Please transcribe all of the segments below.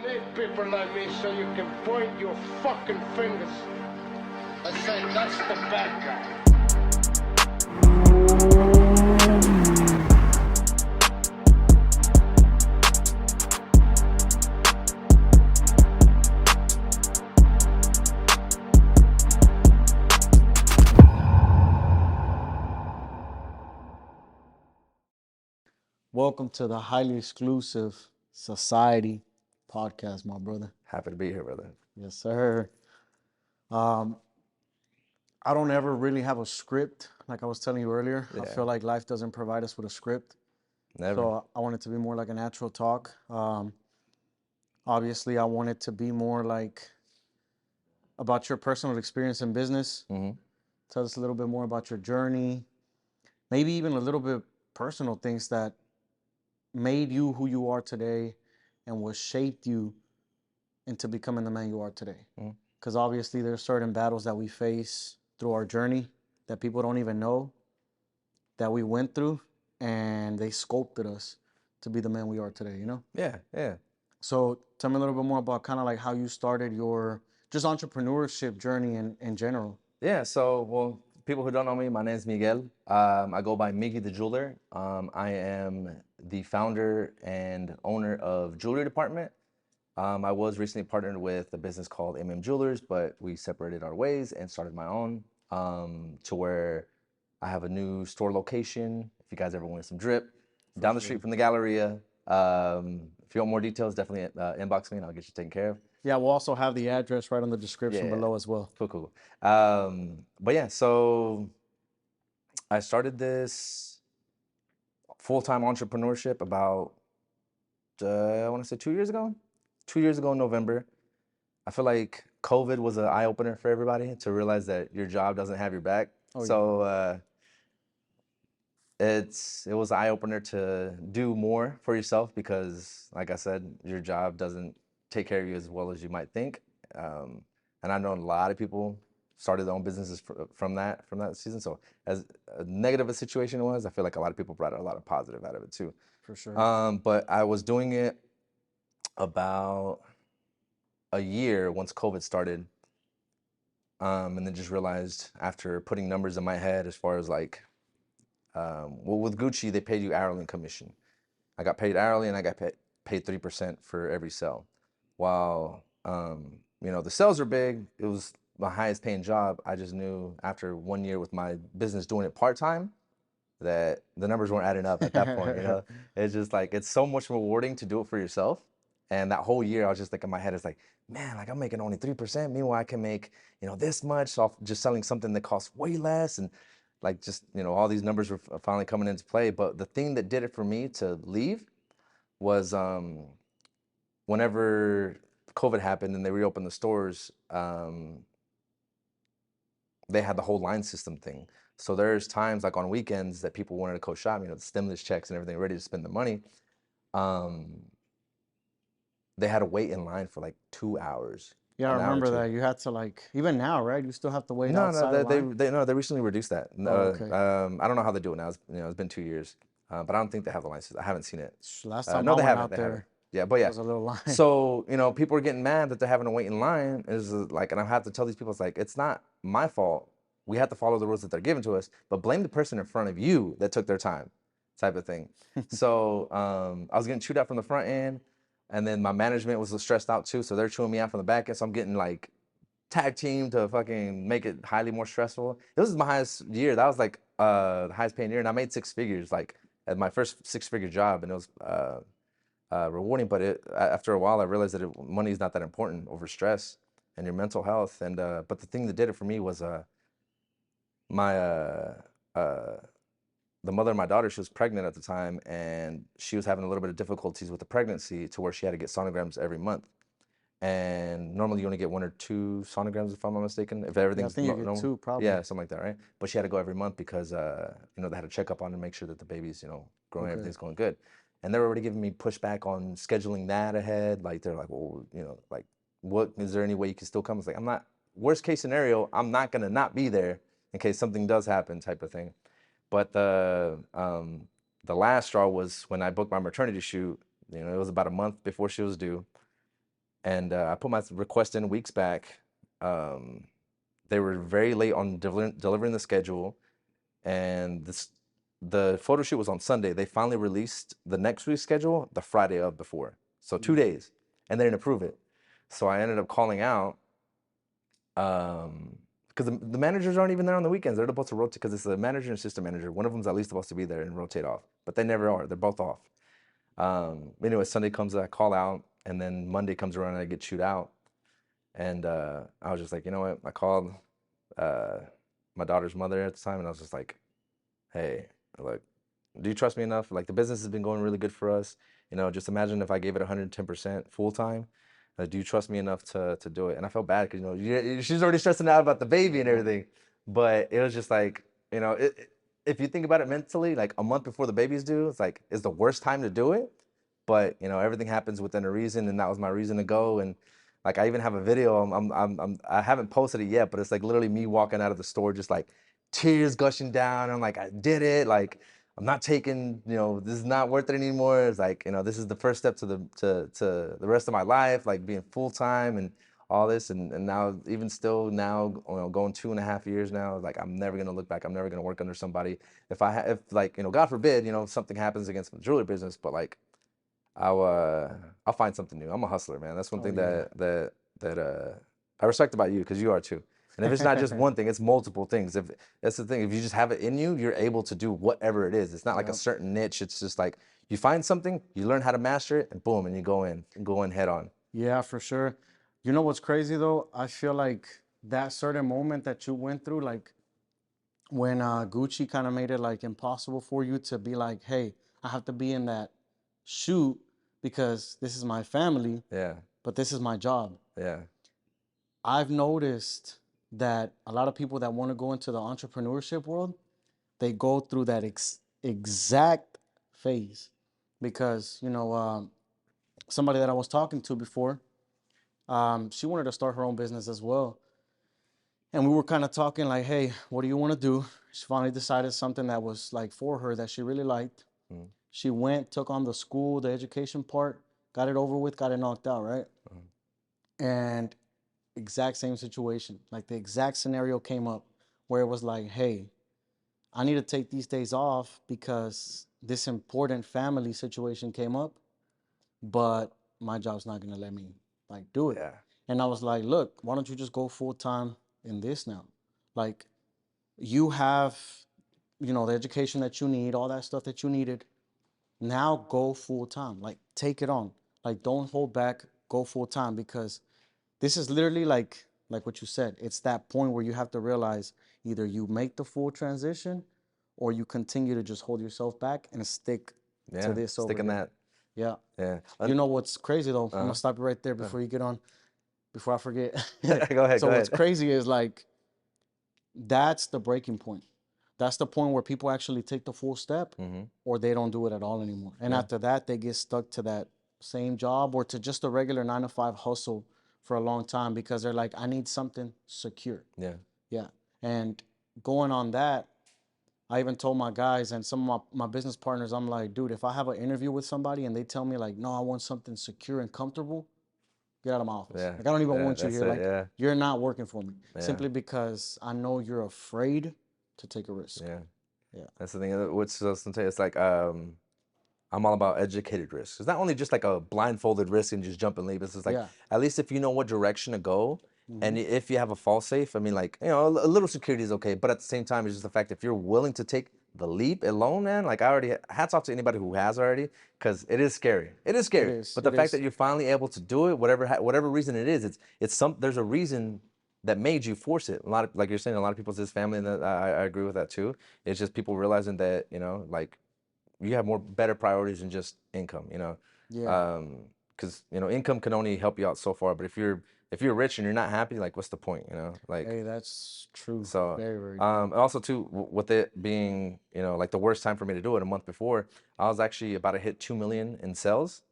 need people like me so you can point your fucking fingers. I say that's the bad guy. Welcome to the highly exclusive Society podcast, my brother. Happy to be here, brother. Yes, sir. I don't ever really have a script, like I was telling you earlier. I feel like life doesn't provide us with a script. Never. So I want it to be more like a natural talk. Obviously, I want it to be more like about your personal experience in business. Tell us a little bit more about your journey. Maybe even a little bit personal things that made you who you are today and what shaped you into becoming the man you are today. Because obviously there's certain battles that we face through our journey that people don't even know that we went through, and they sculpted us to be the man we are today, you know? Yeah. So tell me a little bit more about kind of like how you started your just entrepreneurship journey in general. Yeah, so, people who don't know me, my name is Miguel. I go by Miguel The Jeweler. I am the founder and owner of Jewelry Department. I was recently partnered with a business called Jewelers, but we separated our ways and started my own, to where I have a new store location. If you guys ever want some drip, down the street from the Galleria. If you want more details, definitely inbox me and I'll get you taken care of. Yeah, we'll also have the address right on the description below as well. Cool. But yeah, so I started this full-time entrepreneurship about, I want to say 2 years ago. 2 years ago in November. I feel like COVID was an eye-opener for everybody to realize that your job doesn't have your back. It was an eye-opener to do more for yourself because, like I said, your job doesn't take care of you as well as you might think. And I know a lot of people started their own businesses from that season. So as negative a situation was, I feel like a lot of people brought a lot of positive out of it too. For sure. But I was doing it about a year once COVID started. And then just realized after putting numbers in my head as far as like, with Gucci, they paid you hourly and commission. I got paid hourly and I got paid 3% for every sale. While, the sales are big, it was my highest paying job. I just knew after 1 year with my business doing it part-time that the numbers weren't adding up at that point, It's just like, it's so much rewarding to do it for yourself. And that whole year I was just like in my head, it's like, man, like I'm making only 3%. Meanwhile, I can make, this much off just selling something that costs way less. And like, just, all these numbers were finally coming into play. But the thing that did it for me to leave was, whenever COVID happened and they reopened the stores, they had the whole line system thing. So there's times like on weekends that people wanted to go shop, the stimulus checks and everything, ready to spend the money. They had to wait in line for like 2 hours. Yeah, I remember that. You had to like, even now, right? You still have to wait outside the line? They recently reduced that. Okay. I don't know how they do it now. It's been 2 years, but I don't think they have the license. I haven't seen it. Last time No, I they went haven't. out They there, haven't. Yeah, but yeah. there was a little line. So, people are getting mad that they're having to wait in line. Is like, and I have to tell these people, it's like, it's not my fault. We have to follow the rules that they're given to us, but blame the person in front of you that took their time, type of thing. So I was getting chewed out from the front end, and then my management was stressed out too, so they're chewing me out from the back end. So I'm getting like tag team to fucking make it highly more stressful. This was my highest year. That was like the highest paying year, and I made 6 figures, like at my first 6-figure job, and it was rewarding. But after a while, I realized that money is not that important over stress and your mental health. And but the thing that did it for me was the mother of my daughter. She was pregnant at the time, and she was having a little bit of difficulties with the pregnancy to where she had to get sonograms every month. And normally you only get 1 or 2 sonograms, if I'm not mistaken, if everything's I think you get 2 probably. Yeah, something like that, right? But she had to go every month because they had to check up on her and make sure that the baby's growing, everything's going good. And they were already giving me pushback on scheduling that ahead. Like, they're like, well, like, what, is there any way you can still come? It's like, I'm not, worst case scenario, I'm not gonna not be there in case something does happen, type of thing. But the last straw was when I booked my maternity shoot. It was about a month before she was due. And I put my request in weeks back. They were very late on delivering the schedule, and the photo shoot was on Sunday. They finally released the next week's schedule the Friday of before, so 2 days, and they didn't approve it. So I ended up calling out, because the managers aren't even there on the weekends. They're supposed to rotate, because it's a manager and assistant manager. One of them's at least supposed to be there and rotate off, but they never are. They're both off. Anyway, Sunday comes, I call out, and then Monday comes around and I get chewed out. And I was just like, you know what? I called my daughter's mother at the time, and I was just like, hey, look, do you trust me enough? Like, the business has been going really good for us. You know, just imagine if I gave it 110% full time. Do you trust me enough to do it? And I felt bad because, you know, she's already stressing out about the baby and everything. But it was just like, you know, if you think about it mentally, like a month before the baby's due, it's like, it's the worst time to do it. But, you know, everything happens within a reason, and that was my reason to go. And like, I even have a video. I haven't posted it yet, but it's like literally me walking out of the store, just like tears gushing down. I'm like, I did it. Like, I'm not taking, you know, this is not worth it anymore. It's like, you know, this is the first step to the rest of my life, like being full time and all this. And now, even still now, you know, going 2.5 years now, like, I'm never gonna look back. I'm never gonna work under somebody. If like, you know, God forbid, you know, something happens against the jewelry business, but like, I'll find something new. I'm a hustler, man. That's one thing that I respect about you, because you are too. And if it's not just one thing, it's multiple things. If that's the thing, if you just have it in you, you're able to do whatever it is. It's not like a certain niche. It's just like, you find something, you learn how to master it, and boom, and you go in head on. Yeah, for sure. You know what's crazy though? I feel like that certain moment that you went through, like when Gucci kind of made it like impossible for you to be like, hey, I have to be in that shoot because this is my family, Yeah, but this is my job. yeah, I've noticed that a lot of people that want to go into the entrepreneurship world, they go through that exact phase because, you know, somebody that I was talking to before, she wanted to start her own business as well. And we were kind of talking like, hey, what do you want to do? She finally decided something that was like for her that she really liked. mm, She went, took on the school, the education part, got it over with, got it knocked out, right? And exact same situation. Like the exact scenario came up where it was like, hey, I need to take these days off because this important family situation came up, but my job's not gonna let me like do it. yeah, And I was like, look, why don't you just go full time in this now? Like you have, you know, the education that you need, all that stuff that you needed. Now go full time. Like take it on. Like don't hold back, go full time because this is literally like what you said. It's that point where you have to realize either you make the full transition or you continue to just hold yourself back and stick to yeah. this over Stick in here. that. Yeah. Yeah. You know what's crazy though? I'm gonna stop you right there before you get on, before I forget. Go ahead. So Go what's ahead. crazy is like that's the breaking point. That's the point where people actually take the full step or they don't do it at all anymore. And after that, they get stuck to that same job or to just a regular 9 to 5 hustle for a long time because they're like, I need something secure. Yeah. Yeah. And going on that, I even told my guys and some of my business partners, I'm like, dude, if I have an interview with somebody and they tell me like, no, I want something secure and comfortable, get out of my office. Yeah. Like, I don't even Yeah, want you that's here. it, Like, yeah. you're not working for me Yeah. simply because I know you're afraid to take a risk. Yeah. Yeah. That's the thing. Which sometimes it's like, I'm all about educated risk. It's not only just like a blindfolded risk and just jump and leave. It's just like, Yeah. at least if you know what direction to go, and if you have a fall safe, I mean, like, you know, a little security is okay. But at the same time, it's just the fact if you're willing to take the leap alone, man. Like, I already hats off to anybody who has already, because it is scary. It is scary. is. But the It fact is. that you're finally able to do it, whatever reason it is, there's a reason that made you force it. A lot of, like you're saying, a lot of people's family, and I agree with that too. It's just people realizing that, you know, like, you have better priorities than just income, you know. Yeah. Because, you know, income can only help you out so far. But if you're rich and you're not happy, like, what's the point, you know? Like, Hey, that's true. so, Very, very true. also too, with it being, you know, like the worst time for me to do it, a month before, I was actually about to hit 2 million in sales,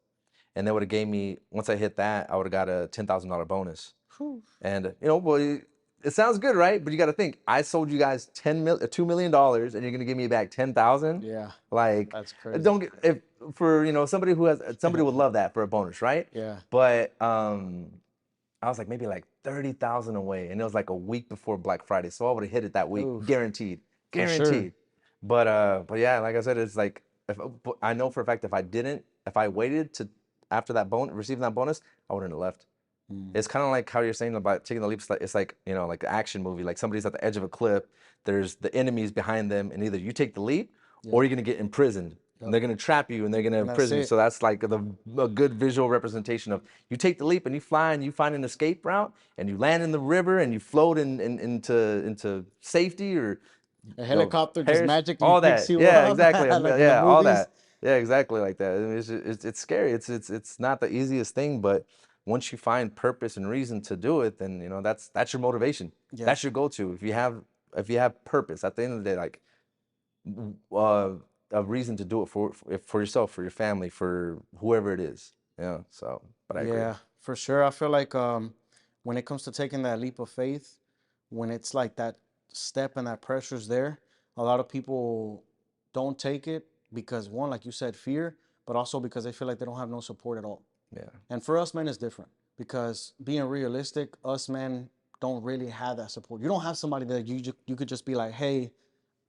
and they would have gave me, once I hit that, I would have got a $10,000 bonus. Whew. And, you know, well, it sounds good, right? But you got to think, I sold you guys $2 million, and you're gonna give me back 10,000. Yeah, Like, that's crazy. don't get if for somebody who has somebody would love that for a bonus, right? Yeah. But I was like maybe like 30,000 away, and it was like a week before Black Friday, so I would have hit it that week, Oof. guaranteed, For sure. guaranteed. But yeah, like I said, it's like but I know for a fact if I waited to after that bonus, receiving that bonus, I wouldn't have left. It's kind of like how you're saying about taking the leap. It's like like an action movie. Like somebody's at the edge of a cliff. There's the enemies behind them, and either you take the leap, or you're gonna get imprisoned. And they're gonna trap you, and they're gonna imprison you. So that's like a good visual representation of you take the leap and you fly and you find an escape route and you land in the river and you float into safety or a helicopter just magically all picks that. you Yeah, up. exactly. Like Yeah, all movies. that. Yeah, exactly like that. I mean, it's scary. It's not the easiest thing, but once you find purpose and reason to do it, then that's your motivation. Yeah. That's your go-to. If you have purpose, at the end of the day, like uh, a reason to do it for yourself, for your family, for whoever it is. Yeah. So, but I agree. Yeah, for sure. I feel like when it comes to taking that leap of faith, when it's like that step and that pressure's there, a lot of people don't take it because one, like you said, fear, but also because they feel like they don't have no support at all. Yeah. And for us men, it's different because being realistic, us men don't really have that support. You don't have somebody that you could just be like, hey,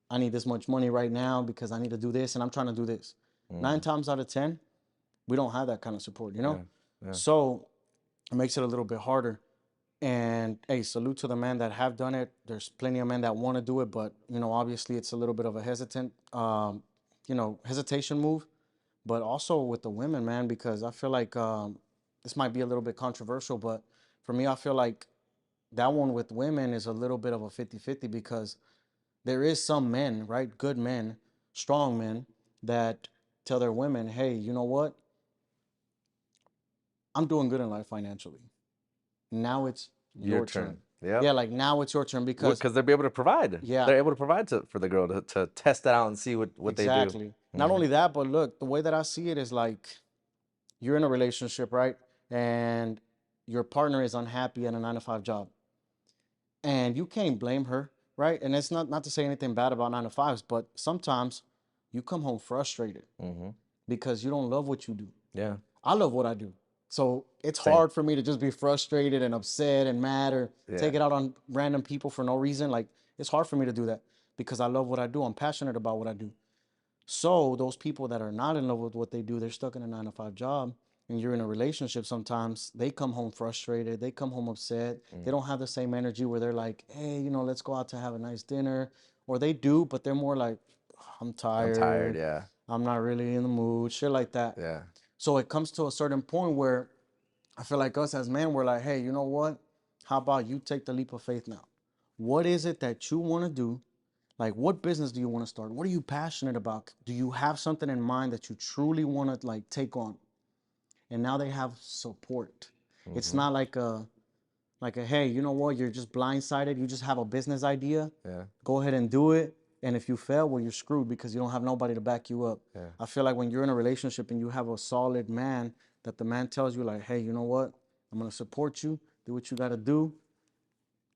I need this much money right now because I need to do this and I'm trying to do this. 9 times out of 10, we don't have that kind of support, Yeah. Yeah. So it makes it a little bit harder. And hey, salute to the men that have done it. There's plenty of men that want to do it, but obviously it's a little bit of a hesitation move. But also with the women, man, because I feel like this might be a little bit controversial, but for me, I feel like that one with women is a little bit of a 50-50 because there is some men, right? Good men, strong men that tell their women, hey, you know what? I'm doing good in life financially. Now it's your turn. Yeah. Yeah, like now it's your turn because they'll be able to provide. Yeah. They're able to provide for the girl to test it out and see what they do. exactly. Not only that, but look, the way that I see it is like you're in a relationship, right? And your partner is unhappy at a 9-to-5 job. And you can't blame her, right? And it's not to say anything bad about 9-to-5s, but sometimes you come home frustrated because you don't love what you do. Yeah. I love what I do. So it's hard for me to just be frustrated and upset and mad or take it out on random people for no reason. Like, it's hard for me to do that because I love what I do. I'm passionate about what I do. So those people that are not in love with what they do, they're stuck in a 9-to-5 job, and you're in a relationship sometimes, they come home frustrated. They come home upset. They don't have the same energy where they're like, hey, let's go out to have a nice dinner. Or they do, but they're more like, I'm tired. Yeah. I'm not really in the mood. Shit like that. Yeah. So it comes to a certain point where I feel like us as men, we're like, hey, you know what? How about you take the leap of faith now? What is it that you want to do? Like, what business do you want to start? What are you passionate about? Do you have something in mind that you truly want to like take on? And now they have support. It's not like a hey, you know what? You're just blindsided. You just have a business idea. Yeah. Go ahead and do it. And if you fail, well, you're screwed because you don't have nobody to back you up. Yeah. I feel like when you're in a relationship and you have a solid man, that the man tells you like, hey, you know what? I'm gonna support you. Do what you gotta do.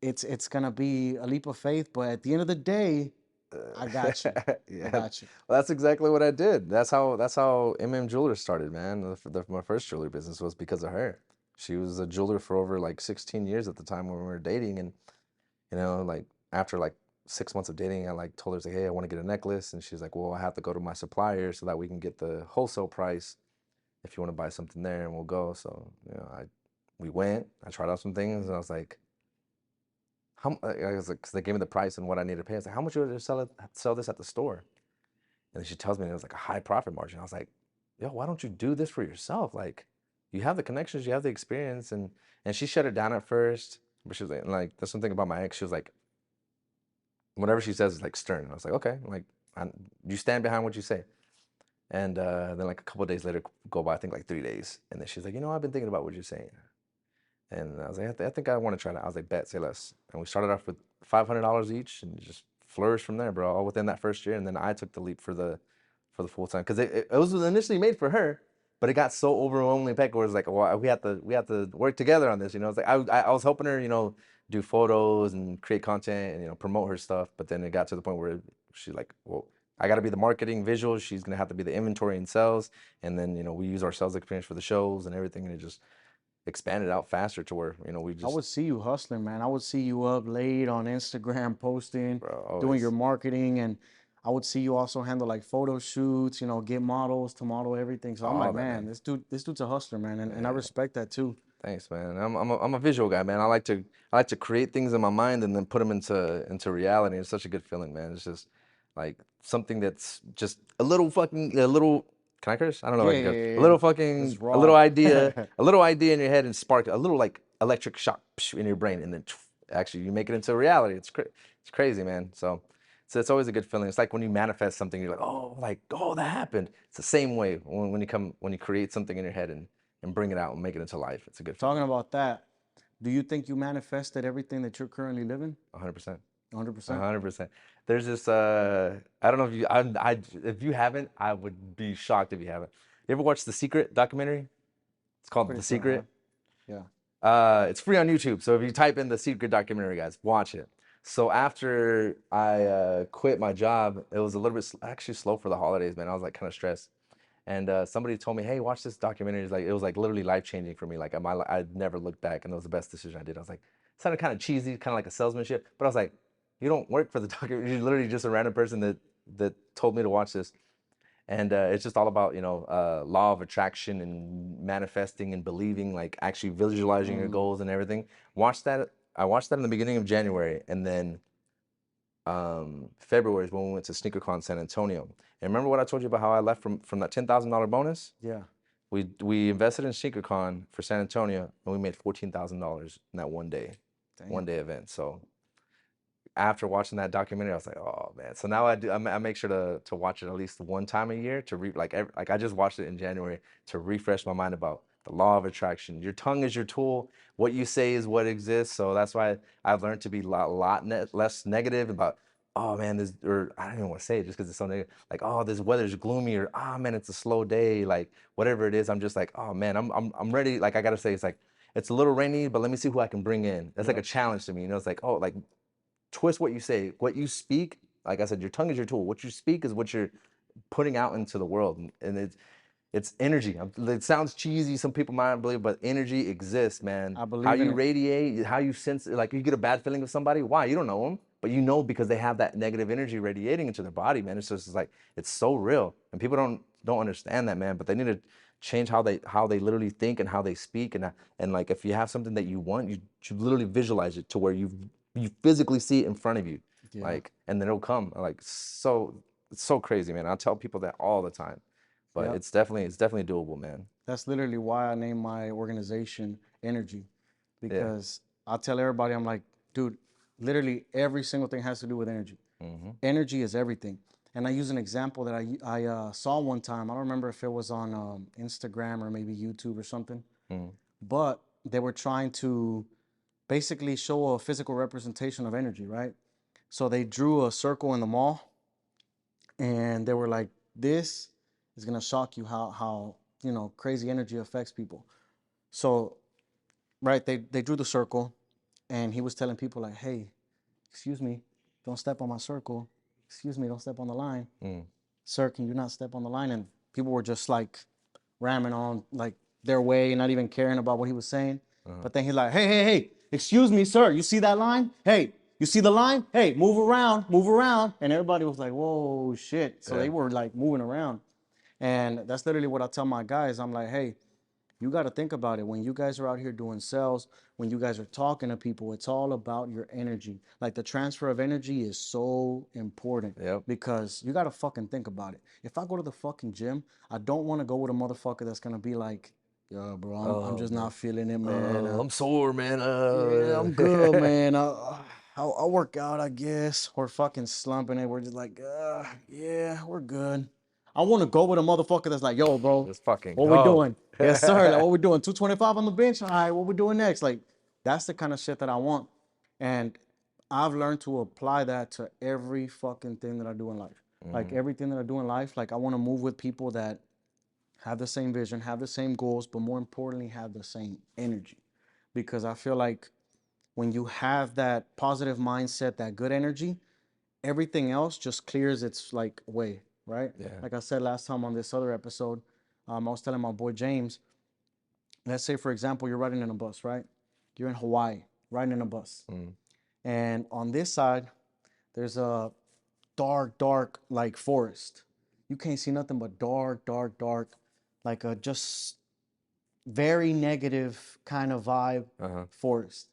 It's gonna be a leap of faith, but at the end of the day, I got you. Yeah. I got you. Well, that's exactly what I did. That's how Jeweler started, man. My first jewelry business was because of her. She was a jeweler for over like 16 years at the time when we were dating, and like after like 6 months of dating, I like told her, like, hey, I want to get a necklace, and she's like, well, I have to go to my supplier so that we can get the wholesale price if you want to buy something there, and we'll go. So we went. I tried out some things, and I was like, I was like, because they gave me the price and what I needed to pay. I was like, how much would you sell this at the store? And then she tells me it was like a high profit margin. I was like, yo, why don't you do this for yourself? Like, you have the connections, you have the experience. And she shut it down at first, but she was like, there's something about my ex. She was like, whatever she says is like stern. And I was like, okay, like, you stand behind what you say. And then like a couple of days later go by, I think like 3 days. And then she's like, I've been thinking about what you're saying. And I was like, I think I want to try that. I was like, bet, say less. And we started off with $500 each and just flourished from there, bro, all within that first year. And then I took the leap for the full time. Because it was initially made for her, but it got so overwhelmingly packed where it's like, well, we have to work together on this. You know, it's like I was helping her, you know, do photos and create content and, you know, promote her stuff. But then it got to the point where she's like, well, I got to be the marketing visuals. She's gonna have to be the inventory and sales. And then, you know, we use our sales experience for the shows and everything, and it just expanded out faster to where, you know, we I just, would see you hustling, man. I would see you up late on Instagram posting, bro, doing your always. marketing, and I would see you also handle like photo shoots, you know, get models to model everything. So I'm All like, that, man, man. this dude's a hustler, man, and I Yeah. respect that too. Thanks, man. I'm a visual guy, man. I like to create things in my mind and then put them into reality. It's such a good feeling, man. It's just like something that's just a little. Can I curse? I don't know Yeah, if I yeah, can curse. yeah, A yeah. little This is fucking, raw. a little idea in your head and spark a little like electric shock in your brain, and then actually you make it into reality. It's crazy, man. So it's always a good feeling. It's like when you manifest something, you're like, oh, that happened. It's the same way when you create something in your head and bring it out and make it into life. It's a good feeling. Talking about that, do you think you manifested everything that you're currently living? 100%. 100%? 100%. There's this I don't know if you if you haven't, I would be shocked if you haven't. You ever watched The Secret documentary? It's called Pretty The sure I have. Secret. Yeah. It's free on YouTube. So if you type in The Secret documentary, guys, watch it. So after I quit my job, it was a little bit actually slow for the holidays, man. I was like kind of stressed. And somebody told me, "Hey, watch this documentary." It was like literally life changing for me. Like I'd never looked back, and it was the best decision I did. I was like, it sounded kind of cheesy, kind of like a salesmanship, but I was like, you don't work for the documentary. You're literally just a random person that told me to watch this, and it's just all about, you know, law of attraction and manifesting and believing, like actually visualizing your goals and everything. Watch that. I watched that in the beginning of January, and then February is when we went to SneakerCon San Antonio. And remember what I told you about how I left from that $10,000 bonus? Yeah. We invested in SneakerCon for San Antonio, and we made $14,000 in that one day event. So after watching that documentary, I was like, oh man. So now I make sure to watch it at least one time a year to like I just watched it in January to refresh my mind about the law of attraction. Your tongue is your tool. What you say is what exists. So that's why I've learned to be less negative about, oh man, this, or I don't even want to say it just because it's so negative. Like, oh, this weather's gloomy, or ah man, it's a slow day. Like whatever it is, I'm just like, oh man, I'm ready. Like I gotta say, it's a little rainy, but let me see who I can bring in. That's like a challenge to me. You know, it's like, oh, like twist what you say, what you speak. Like I said, your tongue is your tool. What you speak is what you're putting out into the world, and it's energy. It sounds cheesy. Some people might not believe, but energy exists, man. I How believe in you it. radiate, how you sense, like you get a bad feeling with somebody. Why? You don't know them, but you know because they have that negative energy radiating into their body, man. It's just like it's so real, and people don't understand that, man. But they need to change how they literally think and how they speak, and like if you have something that you want, you literally visualize it to where you physically see it in front of you, Yeah. like, and then it'll come. Like it's so crazy, man. I tell people that all the time, but Yeah. it's definitely doable, man. That's literally why I named my organization Energy, Yeah. because I tell everybody, I'm like, dude, literally every single thing has to do with energy. Energy is everything. And I use an example that I saw one time. I don't remember if it was on Instagram or maybe YouTube or something, but they were trying to basically show a physical representation of energy, right? So they drew a circle in the mall, and they were like, this is gonna shock you how you know crazy energy affects people. So right, they drew the circle, and he was telling people like, hey, excuse me, don't step on my circle. Excuse me, don't step on the line. Sir, can you not step on the line? And people were just like ramming on like their way, not even caring about what he was saying. But then he's like, hey, hey, hey, excuse me, sir, you see that line? Hey, you see the line? Hey, move around, move around. And everybody was like, whoa, shit. So they Yeah. were like moving around. And that's literally what I tell my guys. I'm like, hey, you got to think about it. When you guys are out here doing sales, when you guys are talking to people, it's all about your energy. Like the transfer of energy is so important. Yep. Because you got to fucking think about it. If I go to the fucking gym, I don't want to go with a motherfucker that's going to be like, yo, bro, I'm Oh just man. not feeling it, man. I'm sore, man. Yeah, I'm good, man. I'll work out, I guess. We're fucking slumping it. We're just like, yeah, we're good. I want to go with a motherfucker that's like, yo, bro, Let's fucking what we go. doing? Yes, sir. Like, what we doing? 225 on the bench? All right, what we doing next? Like, that's the kind of shit that I want. And I've learned to apply that to every fucking thing that I do in life. Like, everything that I do in life, like, I want to move with people that have the same vision, have the same goals, but more importantly, have the same energy. Because I feel like when you have that positive mindset, that good energy, everything else just clears its like way, right? Yeah. Like I said last time on this other episode, I was telling my boy James, let's say for example, you're riding in a bus, right? You're in Hawaii, riding in a bus. And on this side, there's a dark, like forest. You can't see nothing but dark, like a just very negative kind of vibe forest.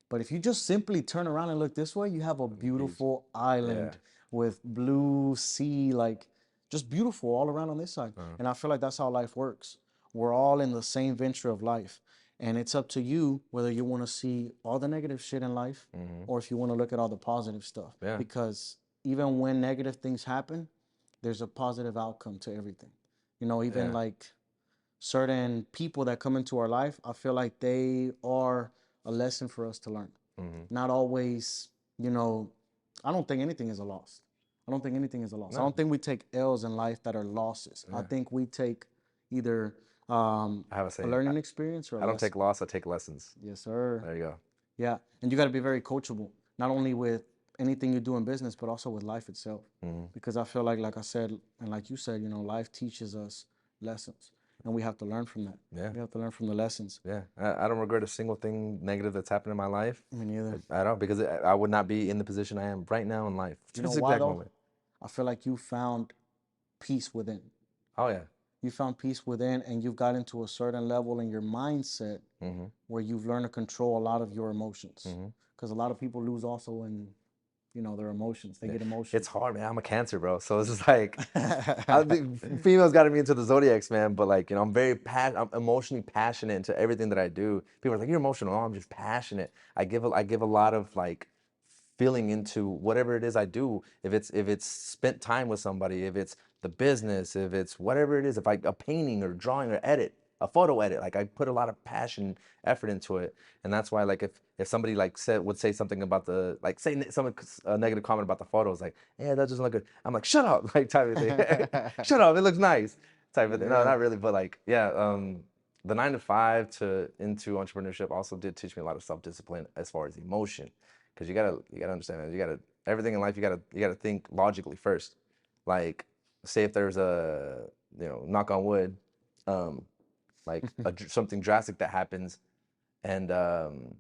But if you just simply turn around and look this way, you have a beautiful island with blue sea, like just beautiful all around on this side. And I feel like that's how life works. We're all in the same venture of life. And it's up to you whether you want to see all the negative shit in life or if you want to look at all the positive stuff. Yeah. Because even when negative things happen, there's a positive outcome to everything. You know, even like certain people that come into our life, I feel like they are a lesson for us to learn. Not always, you know, I don't think anything is a loss. I don't think anything is a loss. I don't think we take L's in life that are losses. I think we take either I have a a saying. learning experience or a I don't lesson. take loss, I take lessons. Yes, sir. There you go. Yeah. And you got to be very coachable, not only with anything you do in business, but also with life itself. Because I feel like I said, and like you said, you know, life teaches us lessons. And we have to learn from that. Yeah. We have to learn from the lessons. Yeah. I don't regret a single thing negative that's happened in my life. Me neither. I don't, because I would not be in the position I am right now in life. You know This why exact though? moment. I feel like you found peace within. Oh, yeah. You found peace within, and you've got into a certain level in your mindset where you've learned to control a lot of your emotions. Because a lot of people lose also in, you know, their emotions. They get emotional. It's hard, man. I'm a Cancer, bro. So it's just like, females got me into the zodiacs, man. But like, you know, I'm emotionally passionate into everything that I do. People are like, you're emotional. No, I'm just passionate. I give a lot of like feeling into whatever it is I do. If it's spent time with somebody, if it's the business, if it's whatever it is, if a painting or drawing or a photo edit, like I put a lot of passion, effort into it. And that's why, like, if somebody like would say something about the, like, say a negative comment about the photos, like, yeah, that doesn't look good, I'm like, shut up, like, type of thing. Shut up, it looks nice, type of thing. No, not really, but like, yeah, the 9 to 5 into entrepreneurship also did teach me a lot of self-discipline as far as emotion. Because you gotta understand, man, everything in life, you gotta think logically first. Like, say if there's a, you know, knock on wood, like something drastic that happens, and you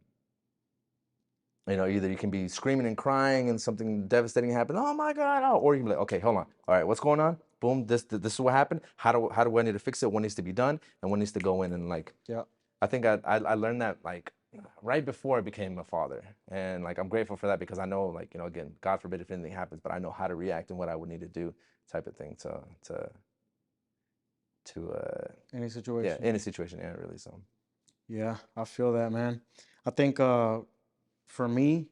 know, either you can be screaming and crying and something devastating happens, oh my God, oh, or you can be like, okay, hold on, all right, what's going on? Boom, this is what happened. How do I need to fix it? What needs to be done, and what needs to go in? And like, I think I learned that like right before I became a father, and like I'm grateful for that, because I know, like, you know, again, God forbid if anything happens, but I know how to react and what I would need to do, type of thing, to any situation. yeah, any situation, yeah, really. So yeah, I feel that, man. I think for me,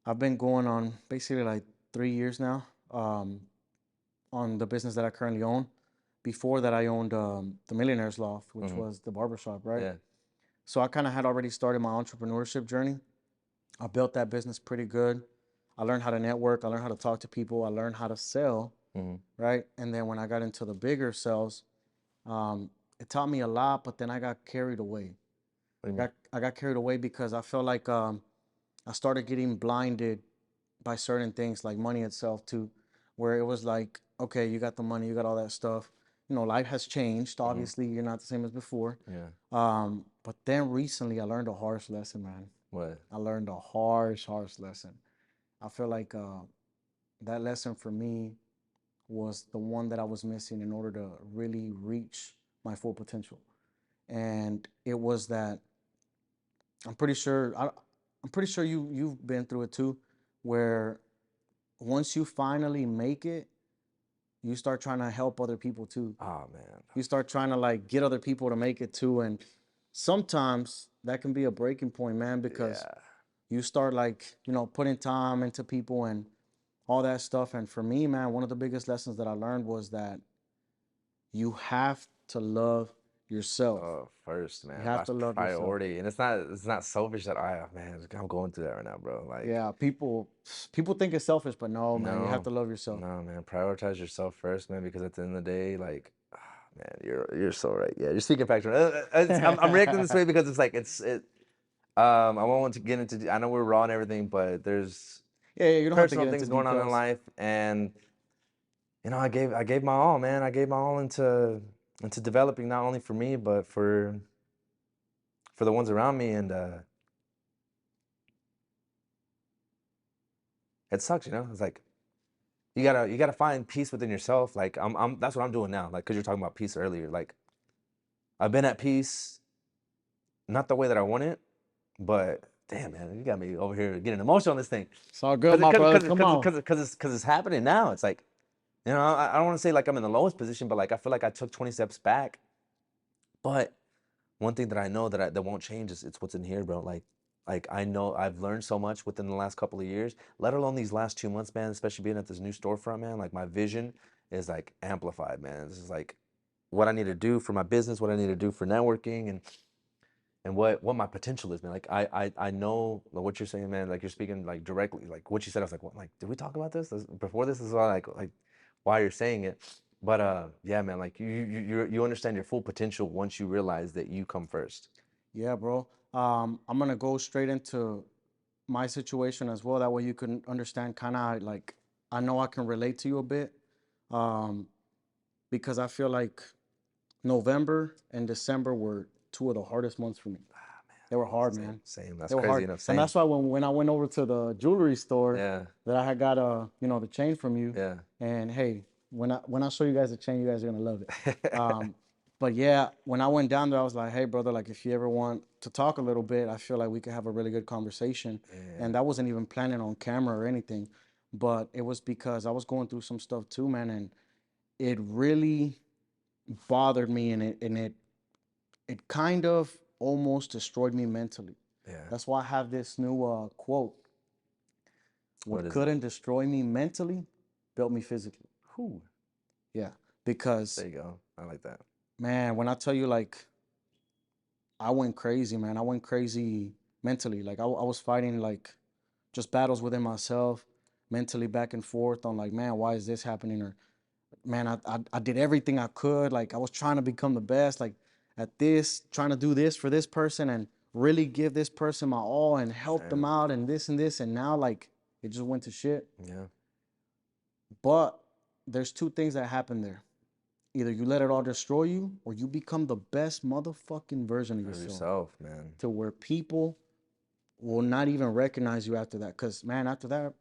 I've been going on basically like 3 years now on the business that I currently own. Before that, I owned the Millionaire's Loft, which was the barbershop, right? yeah. So I kind of had already started my entrepreneurship journey. I built that business pretty good. I learned how to network. I learned how to talk to people. I learned how to sell, right? And then when I got into the bigger sales, it taught me a lot, but then I got carried away. I got carried away because I felt like I started getting blinded by certain things like money itself too, where it was like, okay, you got the money, you got all that stuff. You know, life has changed. Obviously, you're not the same as before. Yeah. But then recently I learned a harsh lesson, man. What? I learned a harsh lesson. I feel like that lesson for me was the one that I was missing in order to really reach my full potential. And it was that I'm pretty sure you've been through it too, where once you finally make it, you start trying to help other people too. Oh man. You start trying to like get other people to make it too, and sometimes that can be a breaking point, man, because you start like, you know, putting time into people and all that stuff. And for me, man, one of the biggest lessons that I learned was that you have to love yourself. Oh, first, man. You have That's to love yourself. priority. And it's not selfish that man, I'm going through that right now, bro. Like, Yeah, people think it's selfish, but no, man, you have no, to love yourself. no, man. Prioritize yourself first, man, because at the end of the day, like, Man, you're so right. Yeah, you're speaking factual. I'm reacting this way because it's like I won't want to get into. I know we're raw and everything, but there's Yeah, you don't have to personal get into things going on in details. life, and I gave my all, man. I gave my all into developing not only for me but for the ones around me, and it sucks, It's like you gotta find peace within yourself. Like I'm that's what I'm doing now. Like, cause you're talking about peace earlier. Like I've been at peace, not the way that I want it, but damn, man, you got me over here getting emotional on this thing. It's all good, my brother. Come on. Because it's happening now. It's like, I don't want to say like I'm in the lowest position, but like I feel like I took 20 steps back. But one thing that I know that won't change is it's what's in here, bro. Like I know I've learned so much within the last couple of years, let alone these last 2 months, man. Especially being at this new storefront, man. Like my vision is like amplified, man. This is like what I need to do for my business, what I need to do for networking, and what my potential is, man. Like I know what you're saying, man. Like you're speaking like directly, like what you said. I was like, what? Like, did we talk about this before? This is why like why you're saying it. But yeah, man. Like you understand your full potential once you realize that you come first. Yeah, bro. I'm gonna go straight into my situation as well. That way you can understand kind of like I know I can relate to you a bit, um, because I feel like November and December were two of the hardest months for me. They were hard, man. Same. That's They were crazy hard, enough. and Same. that's why when I went over to the jewelry store Yeah. that I had got the chain from you. Yeah. And hey, when I show you guys the chain, you guys are gonna love it. But yeah, when I went down there, I was like, hey, brother, like if you ever want to talk a little bit, I feel like we could have a really good conversation. Yeah. And that wasn't even planning on camera or anything, but it was because I was going through some stuff too, man, and it really bothered me, and it kind of almost destroyed me mentally. Yeah. That's why I have this new quote. What is couldn't destroy me mentally built me physically. Whew. Yeah, because There you go. I like that. man, when I tell you like I went crazy, man. I went crazy mentally. Like I was fighting like just battles within myself, mentally back and forth on like, man, why is this happening? Or man, I did everything I could. Like I was trying to become the best, like at this, trying to do this for this person and really give this person my all and help them out and this and this. And now like it just went to shit. Yeah. But there's two things that happen there. Either you let it all destroy you or you become the best motherfucking version of yourself. Man. To where people will not even recognize you after that. Cause man, after that,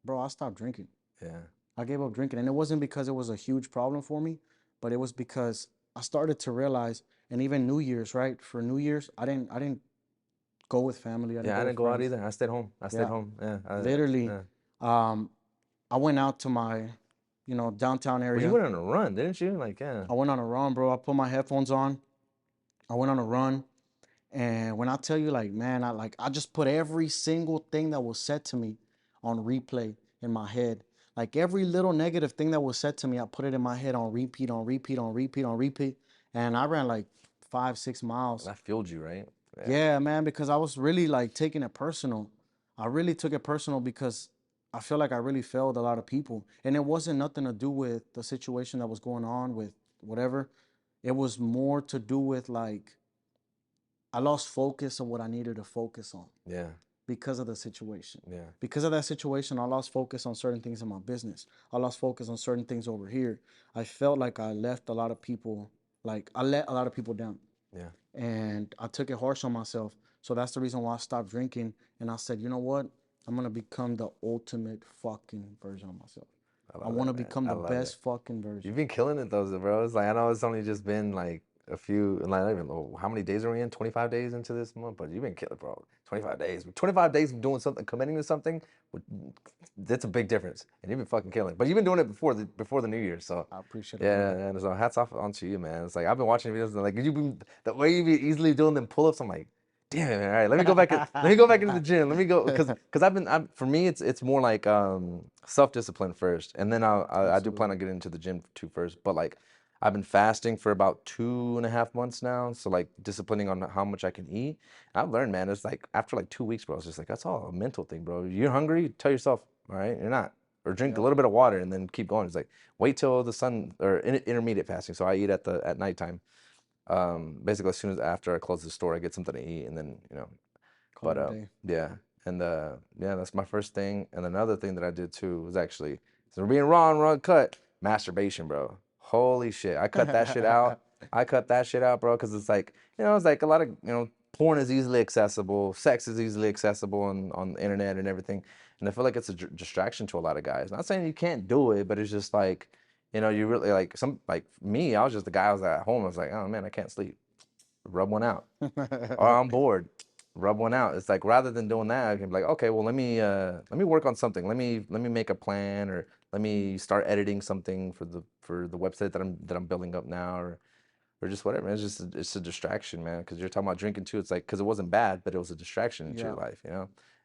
bro, I stopped drinking. Yeah. I gave up drinking. And it wasn't because it was a huge problem for me, but it was because I started to realize, and even New Year's, right? For New Year's, I didn't go with family. I didn't go out either. I stayed home. Yeah. Home. Yeah. Literally. Yeah. I went out to my, downtown area. Well, you went on a run, didn't you? Like, yeah. I went on a run, bro. I put my headphones on. I went on a run. And when I tell you, like, man, I just put every single thing that was said to me on replay in my head. Like every little negative thing that was said to me, I put it in my head on repeat, on repeat, on repeat, on repeat. And I ran like 5-6 miles. That fueled you, right? Yeah, man, because I was really like taking it personal. I really took it personal because I feel like I really failed a lot of people. And it wasn't nothing to do with the situation that was going on with whatever. It was more to do with like, I lost focus on what I needed to focus on. Yeah. Because of the situation. Yeah. Because of that situation, I lost focus on certain things in my business. I lost focus on certain things over here. I felt like I left a lot of people, like I let a lot of people down. Yeah. And I took it harsh on myself. So that's the reason why I stopped drinking. And I said, you know what? I'm going to become the ultimate fucking version of myself. I want to become the best fucking version. You've been killing it though, bro. It's like, I know it's only just been like a few, like, I don't even know how many days are we in? 25 days into this month, but you've been killing, bro. 25 days. 25 days of doing something, committing to something, that's a big difference. And you've been fucking killing. But you've been doing it before the New Year, so. I appreciate it. Yeah, and so hats off onto you, man. It's like, I've been watching videos and like, you've been, the way you be easily doing them pull-ups, I'm like, damn it, man. All right, let me go back. Let me go back into the gym. Let me go, because for me, it's more like self-discipline first, and then I do plan on getting into the gym too first. But like, I've been fasting for about 2.5 months now, so like disciplining on how much I can eat. I've learned, man. It's like after like 2 weeks, bro. It's just like that's all a mental thing, bro. You're hungry, tell yourself, all right, you're not. or drink a little bit of water and then keep going. It's like wait till the sun or intermediate fasting. So I eat at nighttime. Basically as soon as after I close the store, I get something to eat and then Call it a day. yeah, and yeah, that's my first thing. And another thing that I did too was actually, so we're being wrong cut, masturbation, bro. Holy shit, I cut that shit out. I cut that shit out, bro, because it's like, it's like a lot of, porn is easily accessible, sex is easily accessible on the internet and everything. And I feel like it's a distraction to a lot of guys. Not saying you can't do it, but it's just like, you really like like me, I was just the guy, I was at home, I was like, oh man, I can't sleep. Rub one out. Or I'm bored. Rub one out. It's like rather than doing that, I can be like, okay, well let me work on something. Let me make a plan, or let me start editing something for the website that I'm building up now, or just whatever. It's just it's a distraction, man. Because you're talking about drinking too. It's like because it wasn't bad, but it was a distraction into your life,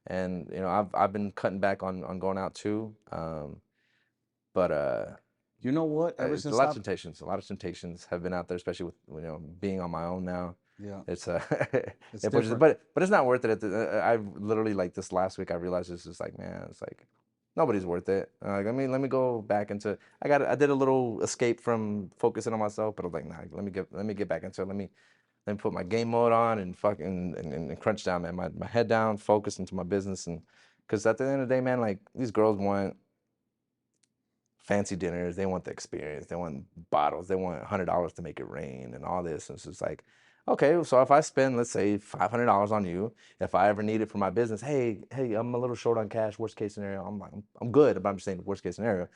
And I've been cutting back on going out too. But you know what? Ever since a lot of temptations have been out there, especially with being on my own now. Yeah, it's it's it pushes, different. but it's not worth it. I've literally like this last week I realized it's just like, man, it's like nobody's worth it. Like, let me go back into. I did a little escape from focusing on myself, but I was like, nah, let me get back into it. Let me put my game mode on and fucking and crunch down, man. My head down, focus into my business, and because at the end of the day, man, like these girls want fancy dinners, they want the experience, they want bottles, they want $100 to make it rain and all this. And it's just like, okay, so if I spend, let's say, $500 on you, if I ever need it for my business, hey, I'm a little short on cash. Worst case scenario, I'm good, but I'm just saying worst case scenario.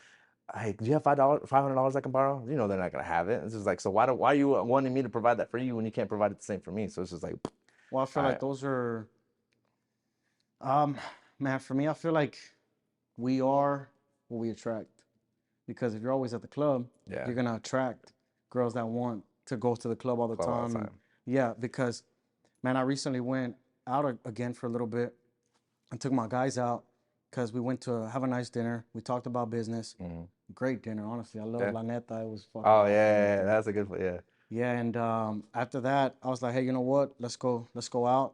Hey, do you have $500 I can borrow? They're not gonna have it. It's just like, so why are you wanting me to provide that for you when you can't provide it the same for me? So it's just like, well, I feel like those are, man, for me, I feel like we are what we attract. Because if you're always at the club, you're gonna attract girls that want to go to the club all the time. Yeah, because man, I recently went out again for a little bit and took my guys out because we went to have a nice dinner. We talked about business. Great dinner, honestly. I love La Neta. It was fucking. Oh yeah, that's a good one. Yeah. Yeah, and after that, I was like, hey, you know what? Let's go out.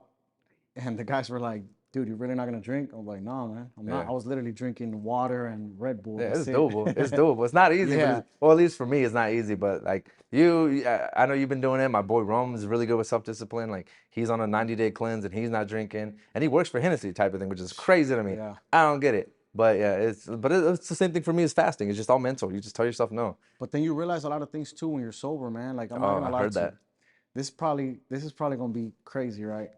And the guys were like, dude, you're really not gonna drink? I was like, no, man, I'm not. I was literally drinking water and Red Bull. Yeah, it's doable. It's doable. It's not easy, but well, at least for me, it's not easy. But like I know you've been doing it. My boy Rome is really good with self-discipline. Like he's on a 90-day cleanse and he's not drinking, and he works for Hennessy type of thing, which is crazy to me. Yeah. I don't get it. But yeah, it's the same thing for me as fasting. It's just all mental. You just tell yourself no. But then you realize a lot of things too when you're sober, man. Like I'm not gonna lie I heard to you. that. This is probably gonna be crazy, right?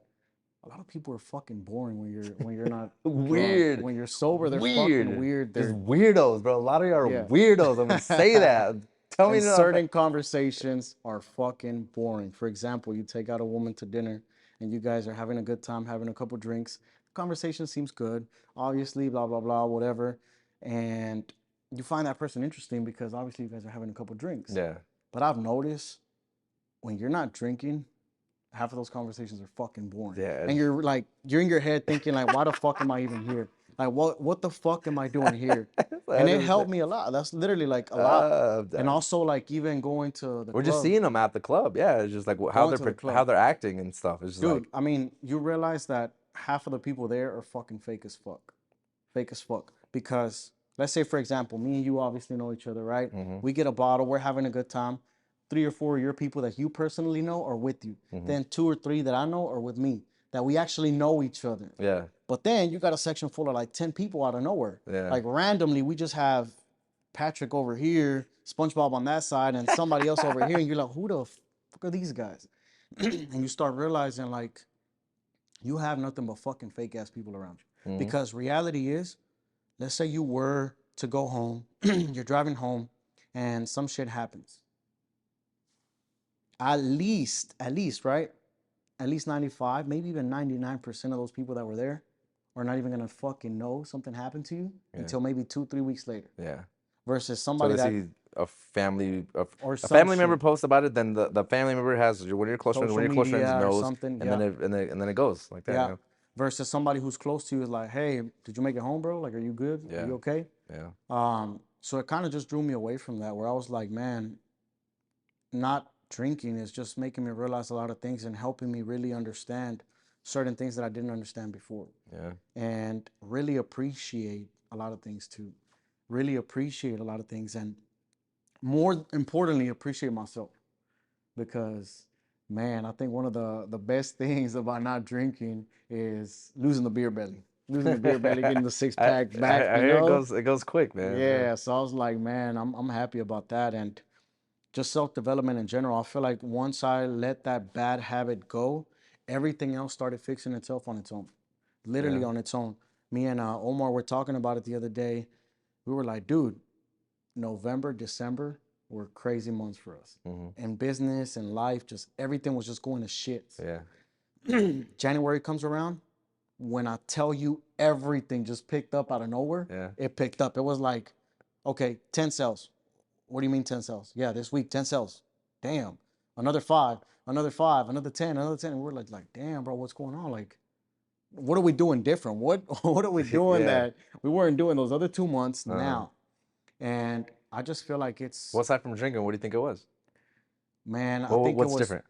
A lot of people are fucking boring when you're not weird. Drunk. When you're sober, they're fucking weird. They're just weirdos, bro. A lot of you are weirdos. I'm gonna say that. Tell me certain conversations are fucking boring. For example, you take out a woman to dinner and you guys are having a good time, having a couple drinks. The conversation seems good, obviously, blah blah blah, whatever, and you find that person interesting because obviously you guys are having a couple drinks. Yeah. But I've noticed when you're not drinking, half of those conversations are fucking boring. Yeah. And you're in your head thinking like, why the fuck am I even here? Like, what the fuck am I doing here? And it helped me a lot. That's literally like a lot. And also like even going to the We're just seeing them at the club. Yeah, it's just like how they're acting and stuff. It's just dude, I mean, you realize that half of the people there are fucking fake as fuck. Fake as fuck. Because let's say, for example, me and you obviously know each other, right? We get a bottle, we're having a good time. 3 or 4 of your people that you personally know are with you. Then 2 or 3 that I know are with me. That we actually know each other. Yeah. But then you got a section full of like 10 people out of nowhere. Yeah. Like randomly, we just have Patrick over here, SpongeBob on that side, and somebody else over here. And you're like, who the fuck are these guys? And you start realizing like, you have nothing but fucking fake ass people around you. Because reality is, let's say you were to go home, you're driving home, and some shit happens. At least, right? At least 95, maybe even 99% of those people that were there are not even gonna fucking know something happened to you until maybe 2-3 weeks later. Yeah. Versus somebody so that see a family or a family member posts about it, then the family member has one of your close friends, knows, something, and then it goes like that. Yeah. Versus somebody who's close to you is like, hey, did you make it home, bro? Like, are you good? Yeah. Are you okay? Yeah. So it kind of just drew me away from that, where I was like, man, not drinking is just making me realize a lot of things and helping me really understand certain things that I didn't understand before. Yeah. And really appreciate a lot of things too. really appreciate a lot of things, and more importantly, appreciate myself. Because, man, I think one of the best things about not drinking is losing the beer belly. Losing the beer belly, getting the six I, pack back, I you hear know? it goes quick, man. Yeah, so I was like, man, I'm happy about that. And just self-development in general. I feel like once I let that bad habit go, everything else started fixing itself on its own. Literally Yeah. on its own. Me and Omar were talking about it the other day. We were like, dude, November, December were crazy months for us. And business and life, just everything was just going to shit. Yeah. January comes around, when I tell you everything just picked up out of nowhere, Yeah. it picked up. It was like, okay, 10 sales. What do you mean 10 sales? Yeah, this week, 10 sales. Damn. Another five, another 10, another 10. And we're like, damn, bro, what's going on? Like, what are we doing different? What are we doing Yeah. that we weren't doing those other 2 months now? And I just feel like it's, Well, aside from drinking, what do you think it was? man, What's different?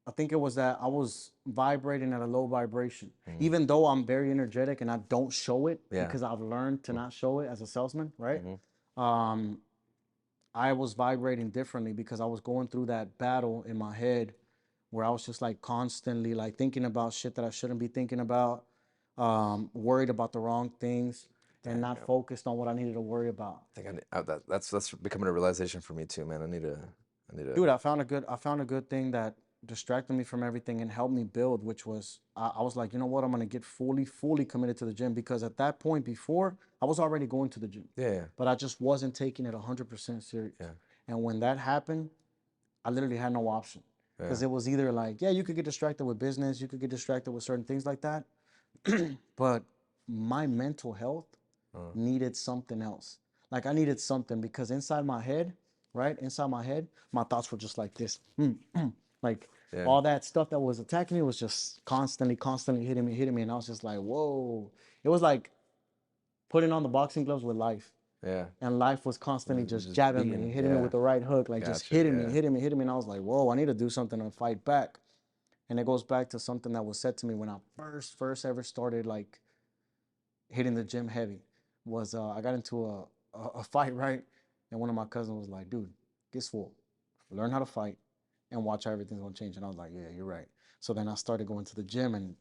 I think it was that I was vibrating at a low vibration. Even though I'm very energetic and I don't show it because I've learned to not show it as a salesman, right? I was vibrating differently because I was going through that battle in my head where I was just like constantly like thinking about shit that I shouldn't be thinking about, worried about the wrong things, and not focused on what I needed to worry about. I think that's becoming a realization for me too, man. I need to. Dude, I found a good thing that distracted me from everything and helped me build, which was I was like, you know what, I'm gonna get fully committed to the gym, because at that point before I was already going to the gym. Yeah. But I just wasn't taking it 100% serious. Yeah. And when that happened, I literally had no option. Because it was either like, yeah, you could get distracted with business, you could get distracted with certain things like that. But my mental health needed something else. Like I needed something, because inside my head, right? Inside my head, my thoughts were just like this. Like all that stuff that was attacking me was just constantly hitting me. And I was just like, whoa. It was like putting on the boxing gloves with life. Yeah. And life was constantly just jabbing me, hitting me with the right hook, like just hitting me. And I was like, whoa, I need to do something to fight back. And it goes back to something that was said to me when I first ever started like hitting the gym heavy. Was I got into a fight, right? And one of my cousins was like, dude, get swole, learn how to fight, and watch how everything's gonna change. And I was like, yeah, you're right. So then I started going to the gym and,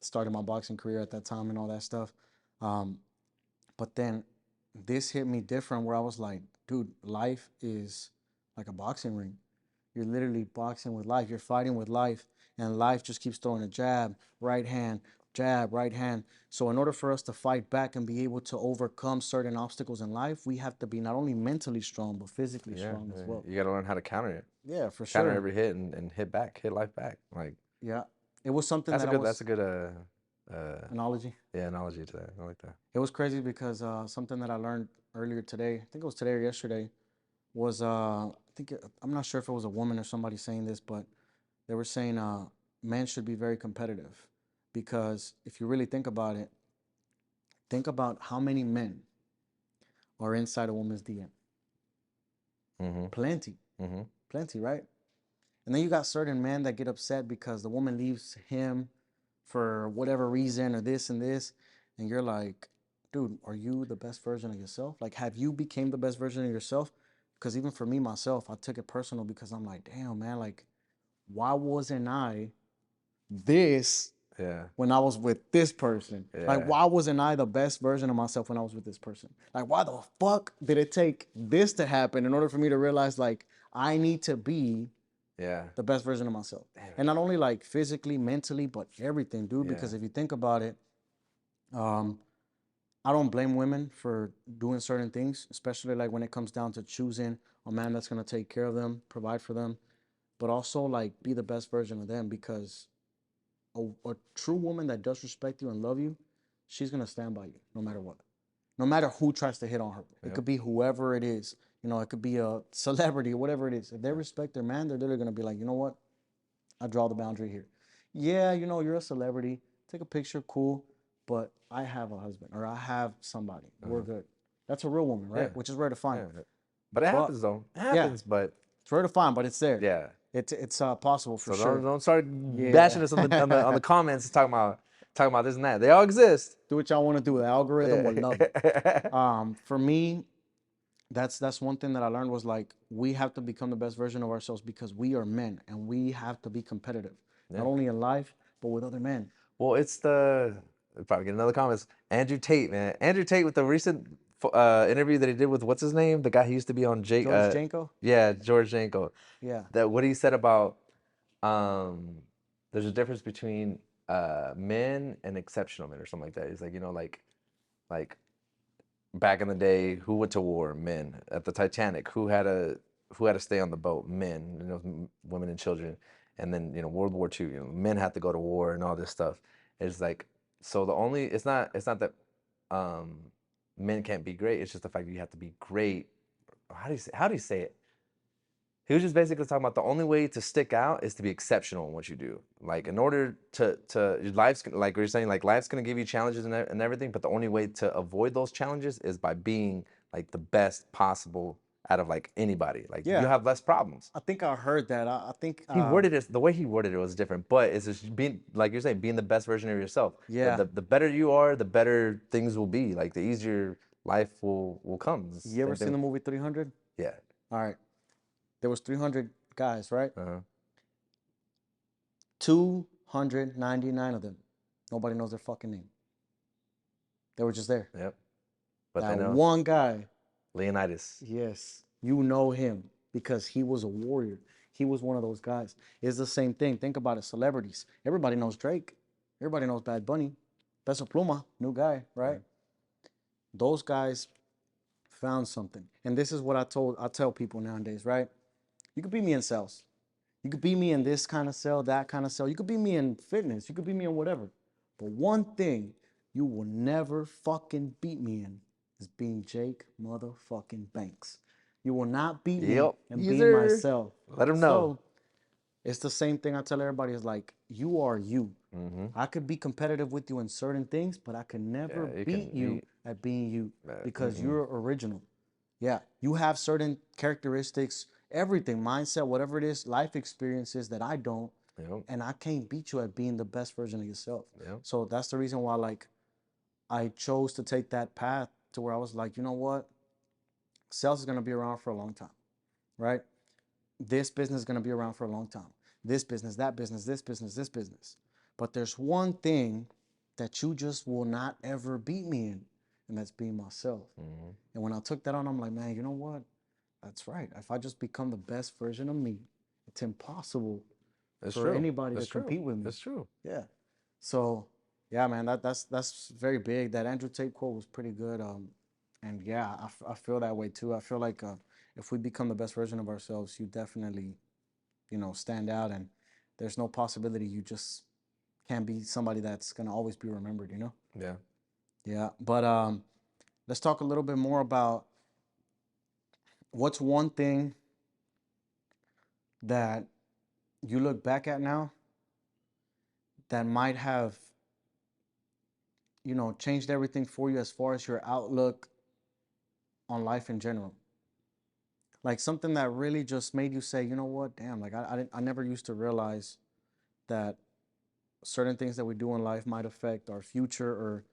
started my boxing career at that time and all that stuff. But then this hit me different, where I was like, dude, life is like a boxing ring. You're literally boxing with life. You're fighting with life, and life just keeps throwing a jab, right hand, jab, right hand. So in order for us to fight back and be able to overcome certain obstacles in life, we have to be not only mentally strong, but physically strong as well. You got to learn how to counter it. Yeah, for sure. Counter every hit and hit life back. Like, yeah, it was something that's a good analogy. Yeah, analogy to that. I like that. It was crazy because something that I learned earlier today, I think it was today or yesterday, was I'm not sure if it was a woman or somebody saying this, but they were saying men should be very competitive, because if you really think about it, think about how many men are inside a woman's DM. Plenty, right? And then you got certain men that get upset because the woman leaves him for whatever reason or this and this, and you're like, dude, are you the best version of yourself? Like, have you became the best version of yourself? Because even for me, myself, I took it personal, because I'm like, damn, man, like, why wasn't I this when I was with this person? Like, why wasn't I the best version of myself when I was with this person? Like, why the fuck did it take this to happen in order for me to realize, like, I need to be the best version of myself? And not only like physically, mentally, but everything, dude. Because if you think about it, I don't blame women for doing certain things, especially like when it comes down to choosing a man that's going to take care of them, provide for them, but also like be the best version of them, because a true woman that does respect you and love you, she's going to stand by you no matter what. No matter who tries to hit on her. It could be whoever it is. It could be a celebrity or whatever it is. If they respect their man, they're literally going to be like, you know what? I draw the boundary here. Yeah, you're a celebrity. Take a picture, cool. But I have a husband, or I have somebody. We're good. That's a real woman, right? Which is rare to find. But it happens, though. It happens, but it's rare to find, but it's there. Yeah. It's possible for So sure. don't start bashing us on the comments and talking talking about this and that. They all exist. Do what y'all want to do. The algorithm will love it. For me, that's one thing that I learned was like we have to become the best version of ourselves because we are men and we have to be competitive, not only in life but with other men. Well, it's probably get another comments. Andrew Tate, man. Andrew Tate with the recent interview that he did with what's his name, the guy who used to be on George Janko? Yeah, George Janko. Yeah. That what he said about there's a difference between men and exceptional men or something like that. He's like, you know, like back in the day, who went to war? Men. At the Titanic, who had to stay on the boat? Men. You know, women and children. And then, you know, World War II, you know, men had to go to war and all this stuff. It's like, so it's not that men can't be great. It's just the fact that you have to be great. How do you say it? He was just basically talking about the only way to stick out is to be exceptional in what you do. Like in order to life's like we are saying, like life's gonna give you challenges and everything, but the only way to avoid those challenges is by being like the best possible out of like anybody. Like you have less problems. I think I heard that. I think He worded it, the way he worded it was different, but it's just being, like you're saying, being the best version of yourself. Yeah. The better you are, the better things will be. Like the easier life will come. You ever seen the movie 300? Yeah. All right. There was 300 guys, right? Uh-huh. 299 of them. Nobody knows their fucking name. They were just there. Yep. But that they know one guy. Leonidas. Yes. You know him because he was a warrior. He was one of those guys. It's the same thing. Think about it. Celebrities. Everybody knows Drake. Everybody knows Bad Bunny. Peso Pluma, new guy, right? Those guys found something. And this is what I tell people nowadays, right? You could be me in sales. You could be me in this kind of sale, that kind of sale. You could be me in fitness. You could be me in whatever. But one thing you will never fucking beat me in is being Jake motherfucking Banks. You will not beat me in being myself. Let him know. So, it's the same thing I tell everybody is like, you are you. I could be competitive with you in certain things, but I could never beat you at being you because you're original. Yeah, you have certain characteristics, everything, mindset, whatever it is, life experiences that I don't, and I can't beat you at being the best version of yourself. So that's the reason why, like, I chose to take that path to where I was like, you know what? Sales is going to be around for a long time, right? This business is going to be around for a long time. This business, that business, this business, this business. But there's one thing that you just will not ever beat me in, and that's being myself. And when I took that on, I'm like, man, you know what? That's right. If I just become the best version of me, it's impossible for anybody to compete with me. That's true. Yeah. So, yeah, man, that's very big. That Andrew Tate quote was pretty good. And yeah, I feel that way too. I feel like if we become the best version of ourselves, you definitely, you know, stand out. And there's no possibility you just can't be somebody that's gonna always be remembered. You know. Yeah. Yeah. But let's talk a little bit more about what's one thing that you look back at now that might have, you know, changed everything for you as far as your outlook on life in general. Like something that really just made you say, you know what, damn, like I never used to realize that certain things that we do in life might affect our future, or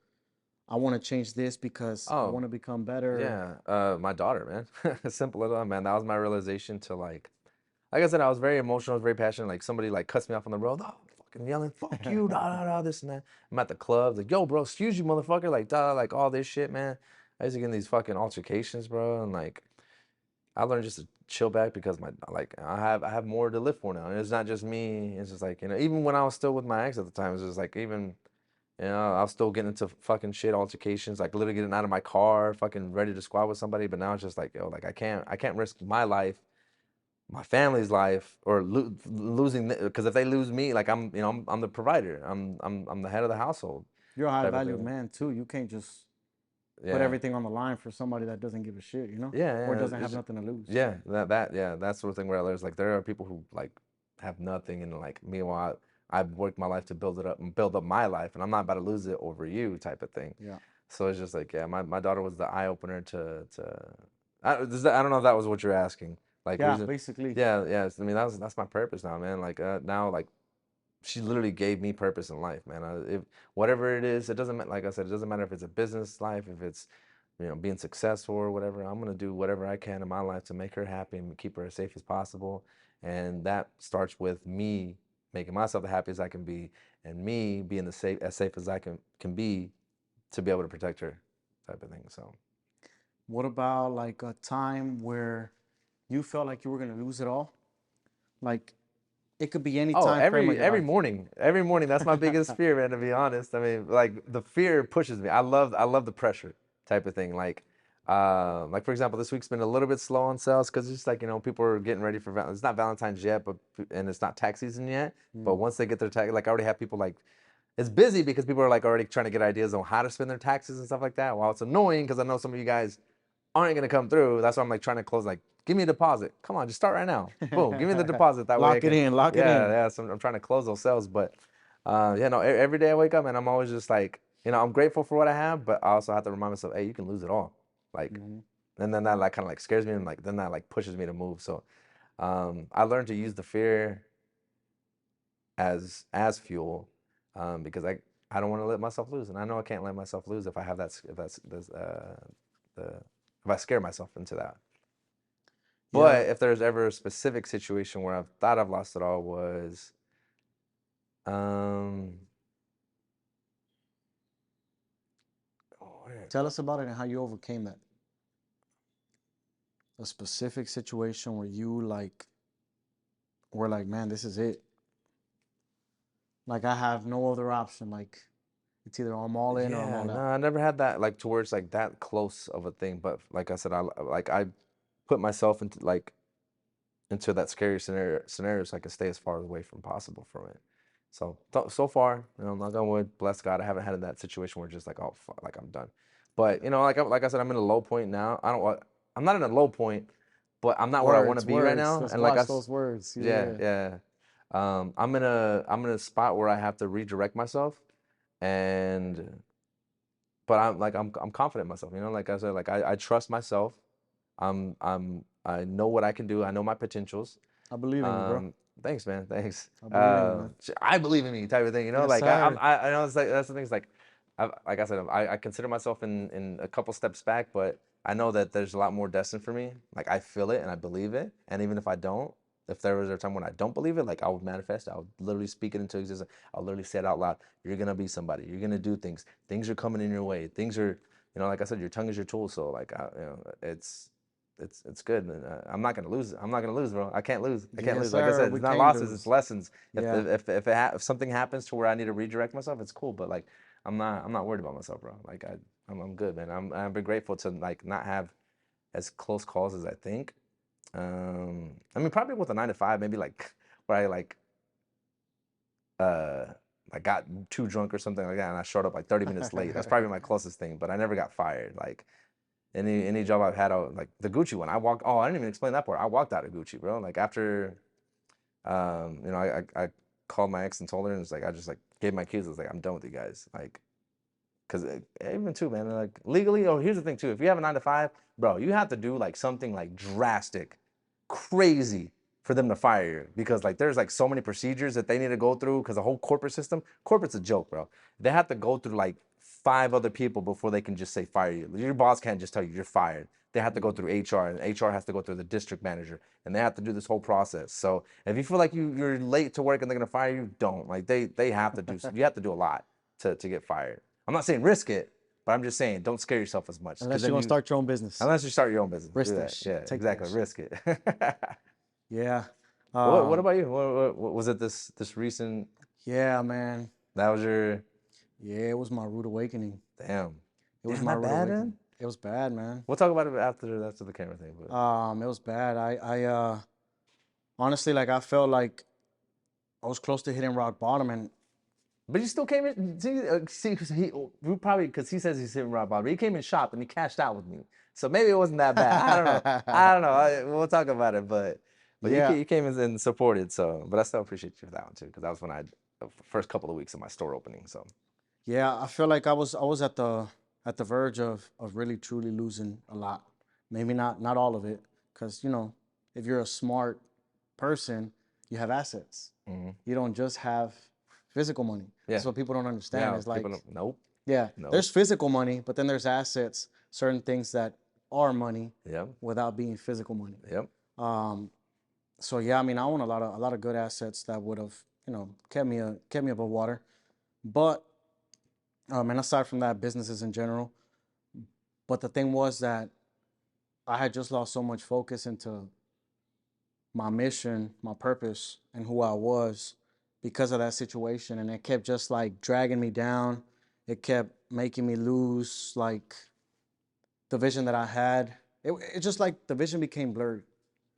I want to change this because I want to become better. Yeah, my daughter, man. Simple as that, man. That was my realization to like I said, I was very emotional, I was very passionate. Like somebody like cuts me off on the road, oh, fucking yelling, fuck you, da da da, this and that. I'm at the club, like, yo, bro, excuse you, motherfucker, like da, like all this shit, man. I used to get in these fucking altercations, bro, and like I learned just to chill back because I have more to live for now. And it's not just me. It's just like, you know, even when I was still with my ex at the time, it was just like even, you know, I was still getting into fucking shit altercations, like literally getting out of my car, fucking ready to squat with somebody. But now it's just like, yo, like I can't risk my life, my family's life, or losing, because if they lose me, like I'm the provider. I'm the head of the household. You're a high value man too. You can't just put everything on the line for somebody that doesn't give a shit, you know? Or doesn't have nothing to lose. Yeah, that sort of thing where there's like there are people who like have nothing, and like meanwhile I've worked my life to build it up and build up my life, and I'm not about to lose it over you type of thing. Yeah. So it's just like, yeah, my daughter was the eye opener to I don't know if that was what you're asking. Like yeah, basically. Yeah. I mean that's my purpose now, man. Like now, like she literally gave me purpose in life, man. Whatever it is, it doesn't matter. Like I said, it doesn't matter if it's a business life, if it's, you know, being successful or whatever. I'm gonna do whatever I can in my life to make her happy and keep her as safe as possible. And that starts with me making myself the happiest I can be, and me being as safe as I can be to be able to protect her, type of thing. So, What about like a time where you felt like you were gonna lose it all? Like it could be any oh, time frame of your every life. morning, that's my biggest fear, man. To be honest, I mean, like the fear pushes me. I love the pressure, type of thing. Like for example, this week's been a little bit slow on sales because it's just like, you know, people are getting ready for it's not Valentine's yet, but and it's not tax season yet. But once they get their tax, like I already have people like, it's busy because people are like already trying to get ideas on how to spend their taxes and stuff like that. Well, it's annoying because I know some of you guys aren't gonna come through. That's why I'm like trying to close. Like, give me a deposit. Come on, just start right now. Boom, give me the deposit. That way I Lock it can. in, lock it Yeah, in. yeah. So I'm trying to close those sales, but yeah, no. Every day I wake up and I'm always just like, you know, I'm grateful for what I have, but I also have to remind myself, hey, you can lose it all. Like, and then that like kind of like scares me and like then that like pushes me to move. So, I learned to use the fear as fuel, because I don't want to let myself lose, and I know I can't let myself lose if I have that the if I scare myself into that. But Yeah. if there's ever a specific situation where I've thought I've lost it all was, um, Tell us about it and how you overcame that. A specific situation where you like were like, man, this is it. Like I have no other option. Like it's either I'm all in or I'm yeah, all no, out. I never had that like towards like that close of a thing. But like I said, I put myself into that scary scenario so I can stay as far away from possible from it. So so far, you know, knock on wood, bless God, I haven't had that situation where just like, oh fuck, like I'm done. But you know, like I said, I'm in a low point now. I'm not in a low point, but I'm not where I want to Words, be right words. now. Let's And like watch those words. yeah, Yeah. yeah. I'm in a spot where I have to redirect myself, and but I'm confident in myself. You know, like I said, like I trust myself. I know what I can do. I know my potentials. I believe in you, bro. Thanks, man. Thanks. I believe in you, man. I believe in me, type of thing. You know, Yes, like sir. I know it's like that's the thing. Is like, like I said, I consider myself in a couple steps back, but I know that there's a lot more destined for me. Like I feel it and I believe it. And even if I don't, if there was a time when I don't believe it, like I would manifest. I would literally speak it into existence. I'll literally say it out loud. You're gonna be somebody. You're gonna do things. Things are coming in your way. Things are, you know, like I said, your tongue is your tool. So like, you know, it's good. And, I'm not gonna lose. I'm not gonna lose, bro. I can't lose. I can't Yes, lose. Like I sir. said, We it's not can't losses. It's lose. lessons. Yeah. If something happens to where I need to redirect myself, it's cool. But like, I'm not worried about myself, bro. Like I'm good, man. I'm been grateful to like not have as close calls as I think. I mean, probably with a 9 to 5, maybe like where I uh I got too drunk or something like that, and I showed up like 30 minutes late. That's probably my closest thing. But I never got fired. Like any job I've had, like the Gucci one, I walked. Oh, I didn't even explain that part. I walked out of Gucci, bro. Like after, you know, I called my ex and told her, and it's like I just like gave my keys. I was like, I'm done with you guys. Like, cause even too, man. Like legally, oh, here's the thing too. If you have a 9 to 5, bro, you have to do like something like drastic, crazy for them to fire you, because like there's like so many procedures that they need to go through, because the whole corporate's a joke, bro. They have to go through like 5 other people before they can just say fire you. Your boss can't just tell you you're fired. They have to go through HR, and HR has to go through the district manager, and they have to do this whole process. So if you feel like you're late to work and they're gonna fire you, don't. Like they have to do. You have to do a lot to get fired. I'm not saying risk it, but I'm just saying don't scare yourself as much. Unless you're gonna start your own business. Unless you start your own business, Risk do that that. shit. Yeah, Take that exactly. shit. Risk it. Yeah. What about you? What was it this recent? Yeah, man. That was your Yeah, it was my rude awakening. damn. It was Damn, my that rude bad, awakening. man? It was bad, man. We'll talk about it after the camera thing. But It was bad. I honestly, like I felt like I was close to hitting rock bottom, and you still came in. See, 'cause we probably, because he says he's hitting rock bottom. But he came in shopped and he cashed out with me, so maybe it wasn't that bad. I don't know. I don't know. We'll talk about it, but yeah, you came in and supported. So, but I still appreciate you for that one too, because that was when the first couple of weeks of my store opening. So yeah. I feel like I was at the verge of really truly losing a lot. Maybe not all of it, because you know, if you're a smart person, you have assets. You don't just have physical money. Yeah. That's what people don't understand. Yeah, Is like, people don't, nope. yeah, Nope. there's physical money, but then there's assets, certain things that are money Yep. without being physical money. Yep. So yeah, I mean, I own a lot of good assets that would have, kept me above water. But and aside from that, businesses in general. But the thing was that I had just lost so much focus into my mission, my purpose, and who I was because of that situation, and it kept just like dragging me down. It kept making me lose like the vision that I had. It just like the vision became blurred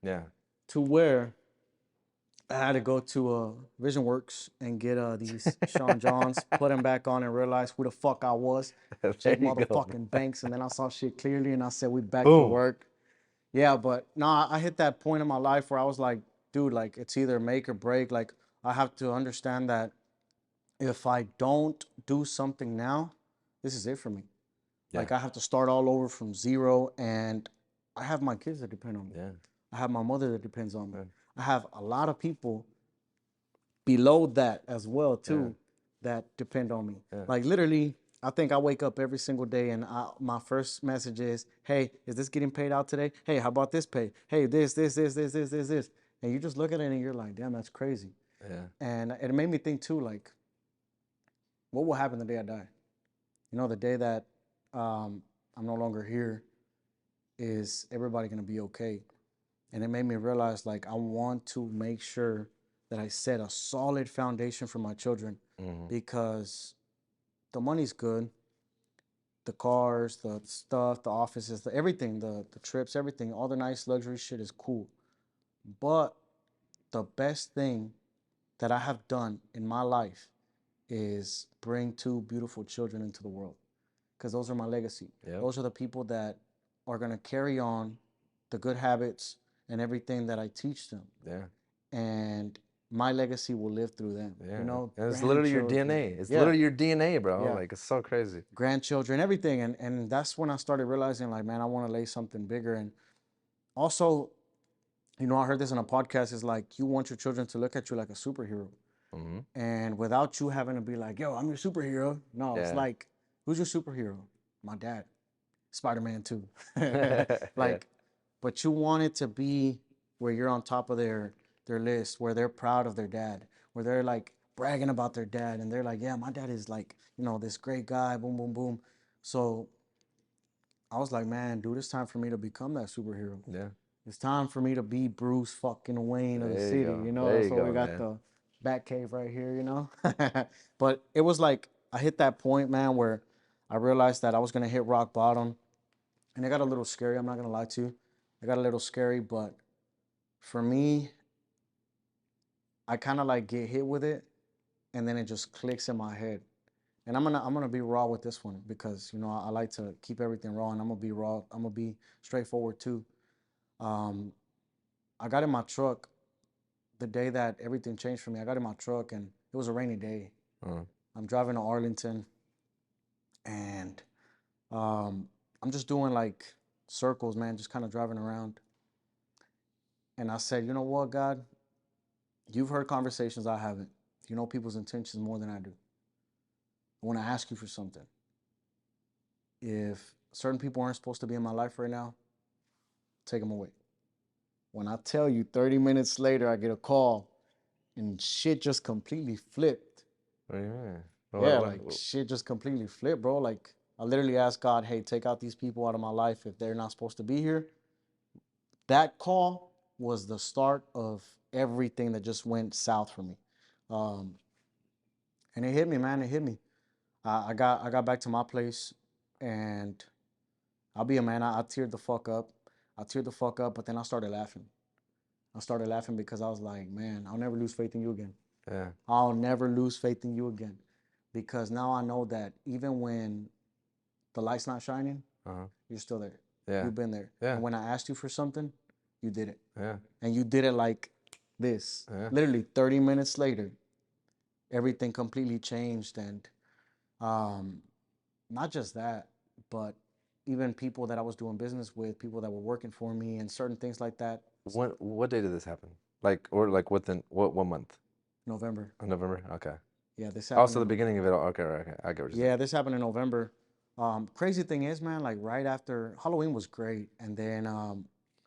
Yeah. to where I had to go to Vision Works and get these Sean Johns, put them back on, and realize who the fuck I was. There Check you go. motherfucking banks, and then I saw shit clearly, and I said, "We back to Boom. work." Yeah, but no, I hit that point in my life where I was like, dude, like it's either make or break. Like I have to understand that if I don't do something now, this is it for me. Yeah. Like I have to start all over from zero, and I have my kids that depend on me. Yeah. I have my mother that depends on me. Yeah. I have a lot of people below that as well too that depend on me. Yeah. Like literally, I think I wake up every single day and my first message is, "Hey, is this getting paid out today? Hey, how about this pay? Hey, this." And you just look at it and you're like, "Damn, that's crazy." Yeah. And it made me think too, like, what will happen the day I die? The day that I'm no longer here, is everybody gonna be okay? And it made me realize, like, I want to make sure that I set a solid foundation for my children, because the money's good, the cars, the stuff, the offices, everything, the trips, everything, all the nice luxury shit is cool. But the best thing that I have done in my life is bring two beautiful children into the world, because those are my legacy. Yep. Those are the people that are going to carry on the good habits and everything that I teach them. Yeah. And my legacy will live through them. Yeah. And it's literally your grandchildren. DNA. It's Yeah. literally your DNA, bro. Yeah. Like, it's so crazy. Grandchildren, everything. And that's when I started realizing, like, man, I want to lay something bigger. And also, I heard this on a podcast, is like, you want your children to look at you like a superhero. And without you having to be like, yo, I'm your superhero. No, it's Yeah. like, who's your superhero? My dad. Spider-Man 2. Yeah. But you want it to be where you're on top of their list, where they're proud of their dad, where they're like bragging about their dad, and they're like, yeah, my dad is like, this great guy, boom, boom, boom. So I was like, man, dude, it's time for me to become that superhero. Yeah. It's time for me to be Bruce fucking Wayne of the There you city. go. That's There you why go, we got man. the Batcave right here, But it was like I hit that point, man, where I realized that I was gonna hit rock bottom. And it got a little scary, I'm not gonna lie to you. It got a little scary, but for me, I kind of like get hit with it, and then it just clicks in my head. And I'm gonna be raw with this one, because I like to keep everything raw, and I'm gonna be raw. I'm gonna be straightforward too. Um, I got in my truck the day that everything changed for me. I got in my truck, and it was a rainy day. I'm driving to Arlington, and I'm just doing like circles, man, just kind of driving around. And I said, you know what, God? You've heard conversations I haven't. You know people's intentions more than I do. I want to ask you for something. If certain people aren't supposed to be in my life right now, take them away. When I tell you, 30 minutes later, I get a call, and shit just completely flipped. Oh, yeah. Yeah, like shit just completely flipped, bro. Like I literally asked God, hey, take out these people out of my life if they're not supposed to be here. That call was the start of everything that just went south for me. And it hit me, man. It hit me. I got back to my place, and I'll be a man. I teared the fuck up. I teared the fuck up, but then I started laughing. I started laughing because I was like, man, I'll never lose faith in you again. Yeah. I'll never lose faith in you again. Because now I know that even when the light's not shining, you're still there. Yeah. You've been there. Yeah. And when I asked you for something, you did it. Yeah. And you did it like this. Yeah. Literally 30 minutes later, everything completely changed. And not just that, but even people that I was doing business with, people that were working for me, and certain things like that. What day did this happen? Like, or like within what month? November. Oh, November. Okay. Yeah, this happened. Also, the beginning of it. Okay, okay, I get what you're saying. Yeah, this happened in November. Crazy thing is, man, like right after Halloween was great, and then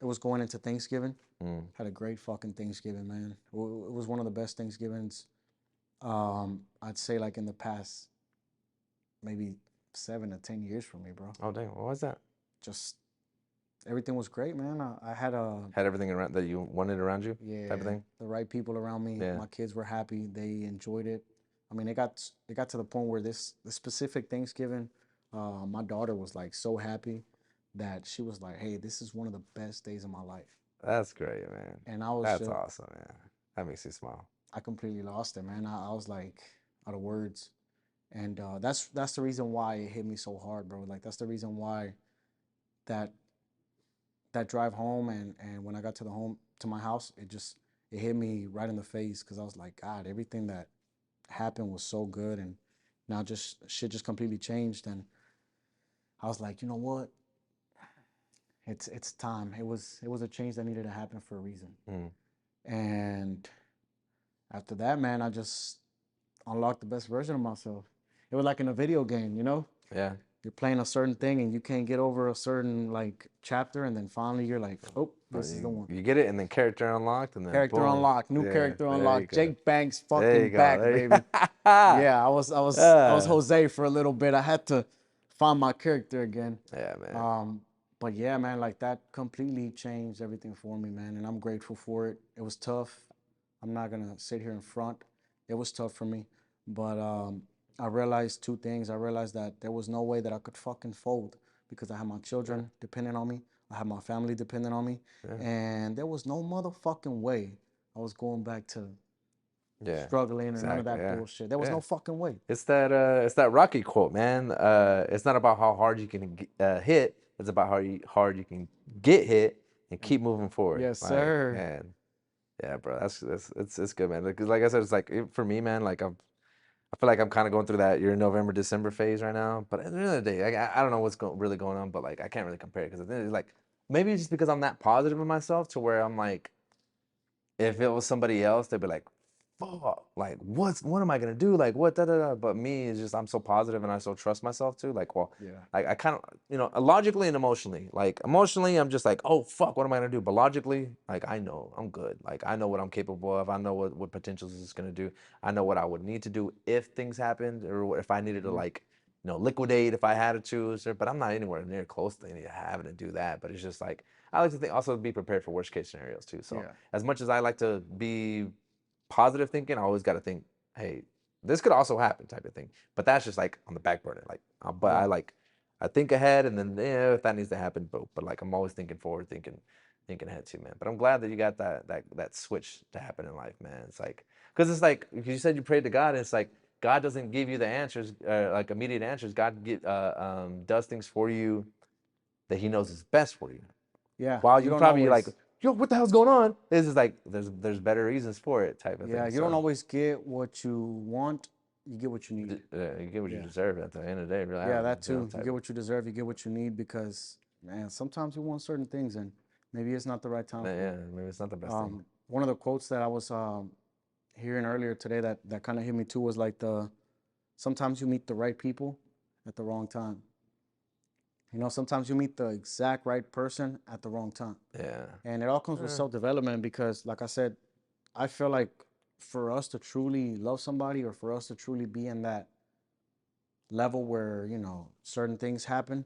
it was going into Thanksgiving. Had a great fucking Thanksgiving, man. It was one of the best Thanksgivings. I'd say like in the past maybe 7 to 10 years for me, bro. Oh, dang. What was that? Just everything was great, man. I had Had everything around that you wanted around you, type of thing. the right people around me. Yeah. My kids were happy. They enjoyed it. I mean, it got to the point where the specific Thanksgiving, my daughter was like so happy that she was like, "Hey, this is one of the best days of my life." That's great, man. And I was That's just, awesome, man. That makes you smile. I completely lost it, man. I was like out of words, and that's the reason why it hit me so hard, bro. Like that's the reason why that drive home and when I got to the home to my house, it hit me right in the face because I was like, God, everything that happened was so good, and now just shit just completely changed. And I was like, you know what? It's time. It was a change that needed to happen for a reason. And after that, man, I just unlocked the best version of myself. It was like in a video game, you know? Yeah. You're playing a certain thing and you can't get over a certain like chapter, and then finally you're like, oh, this is the one. You get it, and then character unlocked, and then Character boom. unlocked, new Yeah, character there you unlocked. go. Jake Banks There you fucking go, back, there you baby. go. Yeah, I was Jose for a little bit. I had to find my character again. Yeah, man. But yeah, man, like that completely changed everything for me, man, and I'm grateful for it. It was tough. I'm not gonna sit here in front. It was tough for me, but I realized two things. I realized that there was no way that I could fucking fold because I had my children depending on me. I had my family depending on me, and there was no motherfucking way I was going back to struggling or none of that bullshit. There was no fucking way. It's that Rocky quote, man. It's not about how hard you can hit. It's about how hard you can get hit and keep moving forward. Yes, Like, sir. man, yeah, bro. It's good, man. Because like I said, it's like for me, man. Like I feel like I'm kind of going through that year November, December phase right now. But at the end of the day, I don't know what's really going on, but like I can't really compare it because it's like maybe it's just because I'm that positive of myself to where I'm like, if it was somebody else, they'd be like, fuck, like what am I gonna do? Like what da da da. But me is just I'm so positive and I so trust myself too. Like, well, like I kind of logically and emotionally. Like emotionally, I'm just like, oh fuck, what am I gonna do? But logically, like I know I'm good. Like I know what I'm capable of. I know what potentials is gonna do. I know what I would need to do if things happened or if I needed to like liquidate if I had to choose. But I'm not anywhere near close to having to do that. But it's just like I like to think also be prepared for worst case scenarios too. So as much as I like to be positive thinking, I always got to think, hey, this could also happen type of thing. But that's just like on the back burner. Like, but I think ahead, and then if that needs to happen, but like I'm always thinking forward, thinking ahead too, man. But I'm glad that you got that switch to happen in life, man. It's like because it's like you said you prayed to God, and it's like God doesn't give you the answers, like immediate answers. God does things for you that He knows is best for you. Yeah. While you probably always, like, yo, what the hell's going on? This is like there's better reasons for it type of thing. Yeah, you don't always get what you want. You get what you need. You get what you deserve at the end of the day. Really. Yeah, that too. You get what you deserve. You get what you need because, man, sometimes you want certain things and maybe it's not the right time. Yeah, maybe it's not the best thing. One of the quotes that I was hearing earlier today that kind of hit me too was like sometimes you meet the right people at the wrong time. Sometimes you meet the exact right person at the wrong time. Yeah. And it all comes with self-development because, like I said, I feel like for us to truly love somebody or for us to truly be in that level where, certain things happen,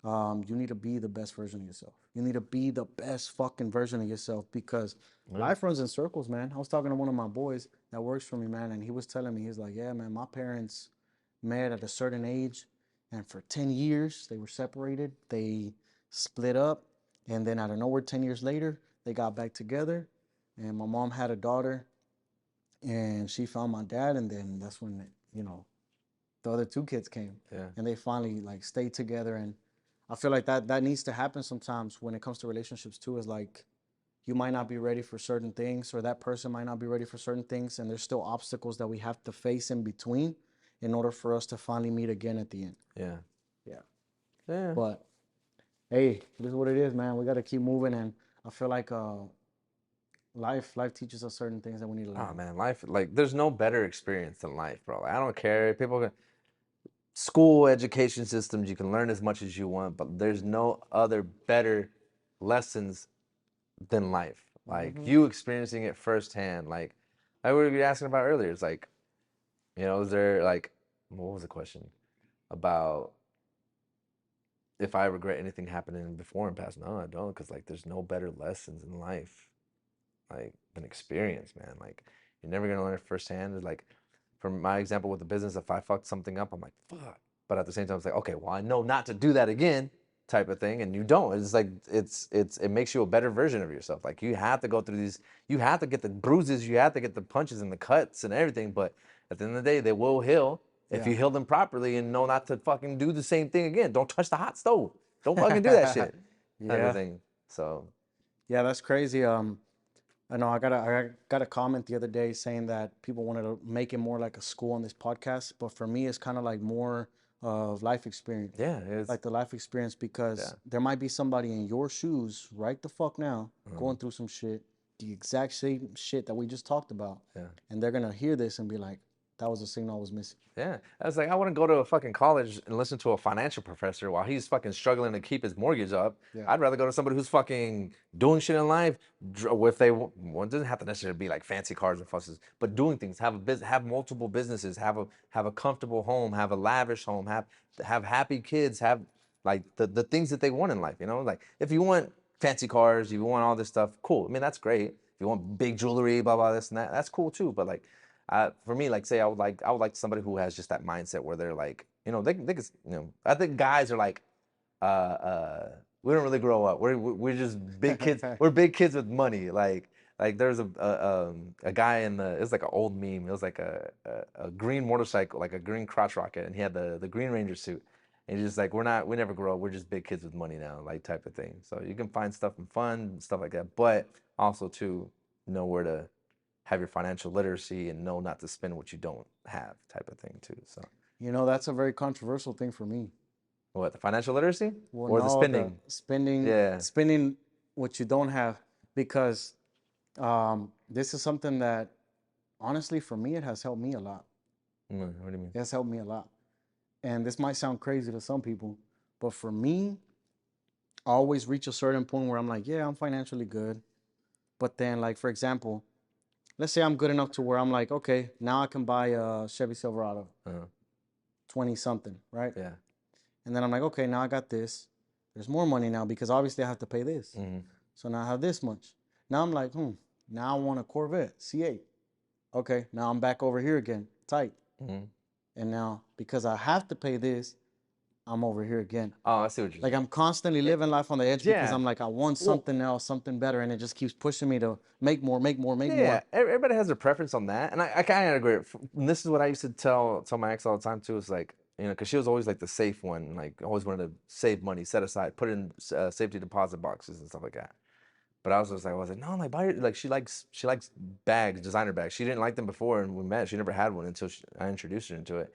you need to be the best version of yourself. You need to be the best fucking version of yourself because life runs in circles, man. I was talking to one of my boys that works for me, man, and he was telling me, he's like, yeah, man, my parents met at a certain age. And for 10 years, they were separated. They split up. And then out of nowhere, 10 years later, they got back together. And my mom had a daughter. And she found my dad. And then that's when, the other two kids came. Yeah. And they finally, like, stayed together. And I feel like that needs to happen sometimes when it comes to relationships, too, is like you might not be ready for certain things or that person might not be ready for certain things. And there's still obstacles that we have to face in between in order for us to finally meet again at the end. Yeah. Yeah. But hey, this is what it is, man. We got to keep moving, and I feel like life teaches us certain things that we need to learn. Oh man, life, like there's no better experience than life, bro. Like, I don't care. School education systems, you can learn as much as you want, but there's no other better lessons than life. Like you experiencing it firsthand. Like we were asking about earlier. It's like, is there like, what was the question about if I regret anything happening before and past? No, I don't, because like there's no better lessons in life like than experience, man. Like you're never gonna learn it firsthand. It's like, from my example with the business, if I fucked something up, I'm like, fuck. But at the same time, it's like, okay, well, I know not to do that again, type of thing. And you don't. It's like it makes you a better version of yourself. Like you have to go through these, you have to get the bruises, you have to get the punches and the cuts and everything. But at the end of the day, they will heal if you heal them properly and know not to fucking do the same thing again. Don't touch the hot stove. Don't fucking do that shit. Type of thing. So yeah, that's crazy. I know I got a comment the other day saying that people wanted to make it more like a school on this podcast, but for me, it's kind of like more of life experience. yeah, it's Like the life experience, because there might be somebody in your shoes right the fuck now going through some shit, the exact same shit that we just talked about. Yeah. And they're gonna hear this and be like, that was a signal I was missing. Yeah, I was like, I wouldn't go to a fucking college and listen to a financial professor while he's fucking struggling to keep his mortgage up. Yeah. I'd rather go to somebody who's fucking doing shit in life. If they, well, it doesn't have to necessarily be like fancy cars and fusses, but doing things, have multiple businesses, have a comfortable home, have a lavish home, have happy kids, have like the things that they want in life. Like if you want fancy cars, you want all this stuff, cool. I mean, that's great. If you want big jewelry, blah blah this and that, that's cool too. But like, for me, like, say I would like somebody who has just that mindset where they're like, they could, I think guys are like, we don't really grow up. We're just big kids. We're big kids with money. Like there's a guy it's like an old meme. It was like a green motorcycle, like a green crotch rocket, and he had the Green Ranger suit. And he's just like, we never grow up. We're just big kids with money now, like type of thing. So you can find stuff and fun, stuff like that, but also to know where to have your financial literacy and know not to spend what you don't have, type of thing too. So That's a very controversial thing for me. what, the financial literacy Well, or no, the spending? Spending what you don't have, because this is something that honestly for me it has helped me a lot. What do you mean? It has helped me a lot. And this might sound crazy to some people, but for me, I always reach a certain point where I'm like, yeah, I'm financially good. But then, like, for example, let's say I'm good enough to where I'm like, okay, now I can buy a Chevy Silverado, 20 something, right? Yeah. And then I'm like, okay, now I got this. There's more money now because obviously I have to pay this. So now I have this much. Now I'm like, now I want a Corvette C8. Okay, now I'm back over here again, tight. And now because I have to pay this, I'm over here again. Oh, I see what you're saying. Like I'm constantly living life on the edge because Yeah. I'm like, I want something else, something better, and it just keeps pushing me to make more. Yeah, everybody has their preference on that, and I kind of agree. And this is what I used to tell my ex all the time too. Is like, because she was always like the safe one, like always wanted to save money, set aside, put it in safety deposit boxes and stuff like that. But I was like, no, like buy her, like she likes bags, designer bags. She didn't like them before, and we met. She never had one until I introduced her into it.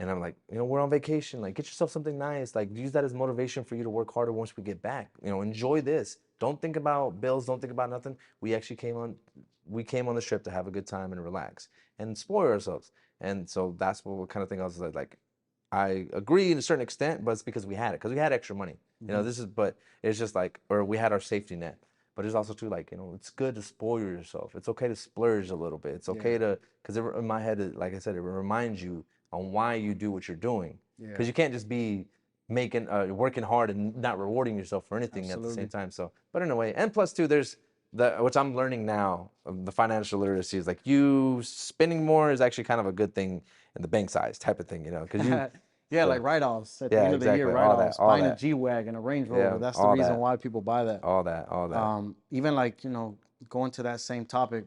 And I'm like, we're on vacation. Like, get yourself something nice. Like, use that as motivation for you to work harder once we get back. Enjoy this. Don't think about bills. Don't think about nothing. We actually came on this trip to have a good time and relax and spoil ourselves. And so that's what kind of thing I was like, I agree in a certain extent, but it's because we had it, because we had extra money. But it's just like, or we had our safety net. But it's also too, like, it's good to spoil yourself. It's okay to splurge a little bit. It's okay to, because in my head, like I said, it reminds you on why you do what you're doing. Because you can't just be working hard and not rewarding yourself for anything at the same time. So, but in a way, and plus too, there's which I'm learning now, the financial literacy is like, you spending more is actually kind of a good thing in the bank size type of thing, because you. Yeah, like write-offs at the end of the year, write-offs, buying a G-Wagon, a Range Rover. That's the reason why people buy that. All that. Even like, going to that same topic,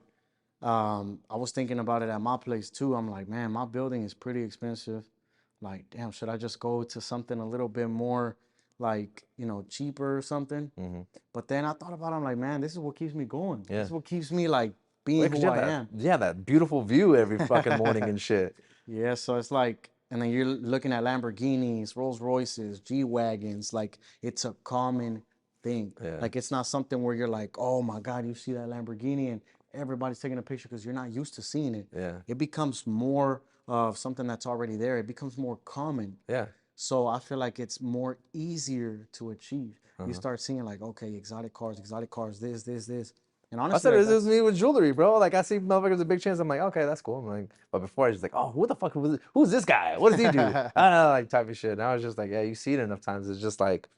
I was thinking about it at my place too. I'm like, man, my building is pretty expensive. Like, damn, should I just go to something a little bit more like, cheaper or something? But then I thought about it, I'm like, man, this is what keeps me going. This is what keeps me like being who I am. Yeah, that beautiful view every fucking morning and shit. Yeah, so it's like, and then you're looking at Lamborghinis, Rolls Royces, G-Wagons, like it's a common thing. Yeah. Like it's not something where you're like, oh my God, you see that Lamborghini and everybody's taking a picture because you're not used to seeing it. Yeah. It becomes more of something that's already there. It becomes more common. Yeah. So I feel like it's more easier to achieve. You start seeing like, okay, exotic cars, this. And I honestly, said like this is me with jewelry, bro. Like I see motherfuckers with big chains. I'm like, okay, that's cool. I'm like, but before I was just like, oh, who the fuck who's this guy? What does he do? I don't know, like type of shit. And I was just like, yeah, you see it enough times. It's just like,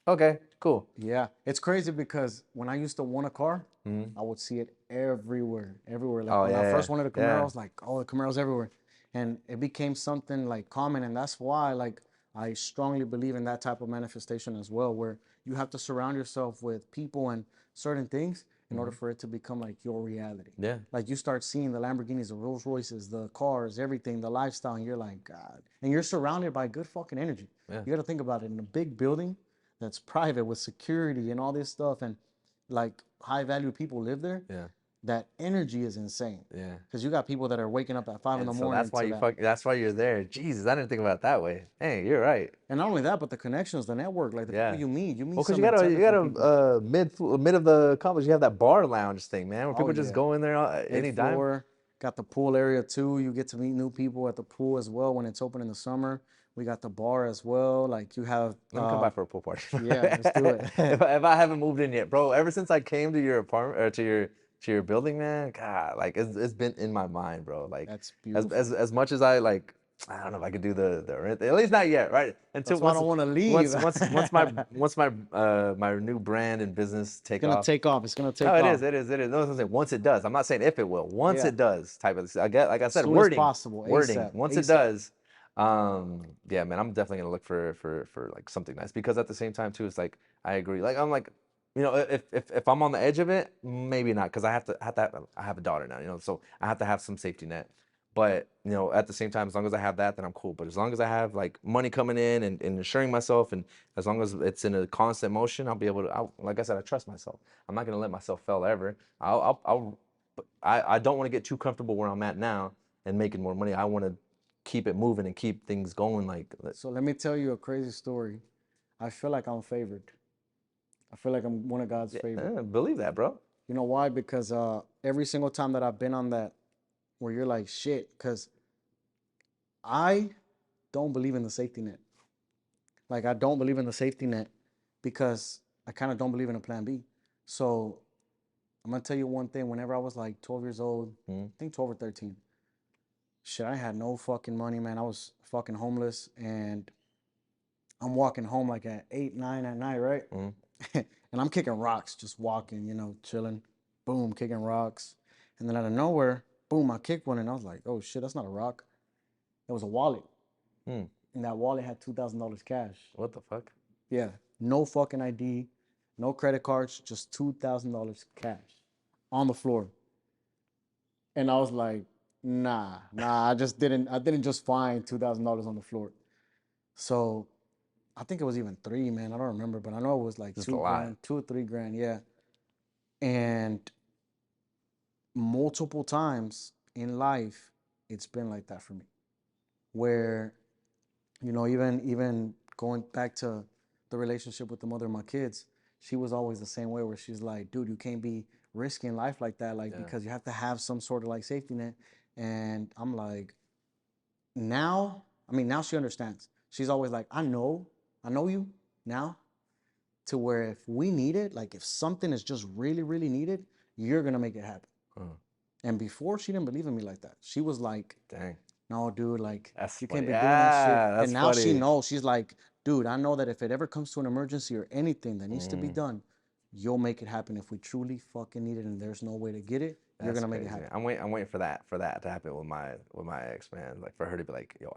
okay, cool. yeah, it's crazy because when I used to want a car, I would see it everywhere. Like Oh, when I yeah, first wanted a Camaro, yeah. I was like, oh, the Camaro's everywhere. And it became something like common. And that's why like I strongly believe in that type of manifestation as well, where you have to surround yourself with people and certain things in order for it to become like your reality. Yeah. Like you start seeing the Lamborghinis, the Rolls Royces, the cars, everything, the lifestyle, and you're like, God. And you're surrounded by good fucking energy. Yeah. You got to think about it in a big building that's private with security and all this stuff, and like high value people live there. Yeah. That energy is insane. Yeah. Because you got people that are waking up at 5 in the And so morning. that's why that's why you're there. Jesus, I didn't think about it that way. Hey, you're right. And not only that, but the connections, the network, like the Yeah. people you meet. You meet Well, because some you got intelligent people. mid of the college, you have that bar lounge thing, man, where Oh, people just yeah. go in there any Eighth time. floor, got the pool area too. You get to meet new people at the pool as well when it's open in the summer. We got the bar as well. Like you have. Let me come by for a pool party. Yeah, let's do it. if I haven't moved in yet, bro, ever since I came to your apartment or to your building, man, God, like it's been in my mind, bro. Like That's beautiful. as much as I like, I don't know if I could do the rent, at least not yet, right? Until That's why I don't want to leave. once my new brand and business take It's gonna off. take off. It's gonna take No, off. it is. No, I'm saying once it does. I'm not saying if it will. Once Yeah. it does, type of. I get, like I said, Soon as wording, possible, wording. ASAP, Once it ASAP. does, yeah, man, I'm definitely gonna look for like something nice because at the same time too, it's like I agree. Like I'm like, you know, if I'm on the edge of it, maybe not because I have to I have a daughter now, you know, so I have to have some safety net. But you know, at the same time, as long as I have that, then I'm cool. But as long as I have like money coming in and insuring myself, and as long as it's in a constant motion, I'll be able to. Like I said, I trust myself. I'm not gonna let myself fail ever. I don't want to get too comfortable where I'm at now and making more money. I want to keep it moving and keep things going. Like So let me tell you a crazy story. I feel like I'm favored. I feel like I'm one of God's favorite. believe that, bro. You know why? Because every single time that I've been on that, where you're like, shit, because I don't believe in the safety net. Like, I don't believe in the safety net because I kind of don't believe in a plan B. So I'm going to tell you one thing. Whenever I was like 12 years old, I think 12 or 13, shit, I had no fucking money, man. I was fucking homeless, and I'm walking home like at 8, 9 at night, right? And I'm kicking rocks, just walking, you know, chilling. Boom, kicking rocks. And then out of nowhere, boom, I kicked one, and I was like, oh shit, that's not a rock. It was a wallet. And that wallet had $2,000 cash. What the fuck? Yeah, no fucking ID, no credit cards, just $2,000 cash on the floor. And I was like, nah, I didn't just find $2,000 on the floor. So I think it was even three, man. I don't remember, but I know it was like Just $2 a lot. grand, $2 or $3 grand, yeah. And multiple times in life, it's been like that for me. Where, you know, even going back to the relationship with the mother of my kids, she was always the same way, where she's like, dude, you can't be risking life like that, like, because you have to have some sort of like safety net. And I'm like, now she understands. She's always like, I know you now, to where if we need it, like if something is just really, really needed, you're gonna make it happen. And before, she didn't believe in me like that. She was like, dang, no, dude, like that's you funny. can't be doing that shit. That's And now funny. she knows. She's like, dude, I know that if it ever comes to an emergency or anything that needs to be done, you'll make it happen. If we truly fucking need it and there's no way to get it, you're gonna make it happen. I'm waiting for that to happen with my ex, man. Like for her to be like, yo,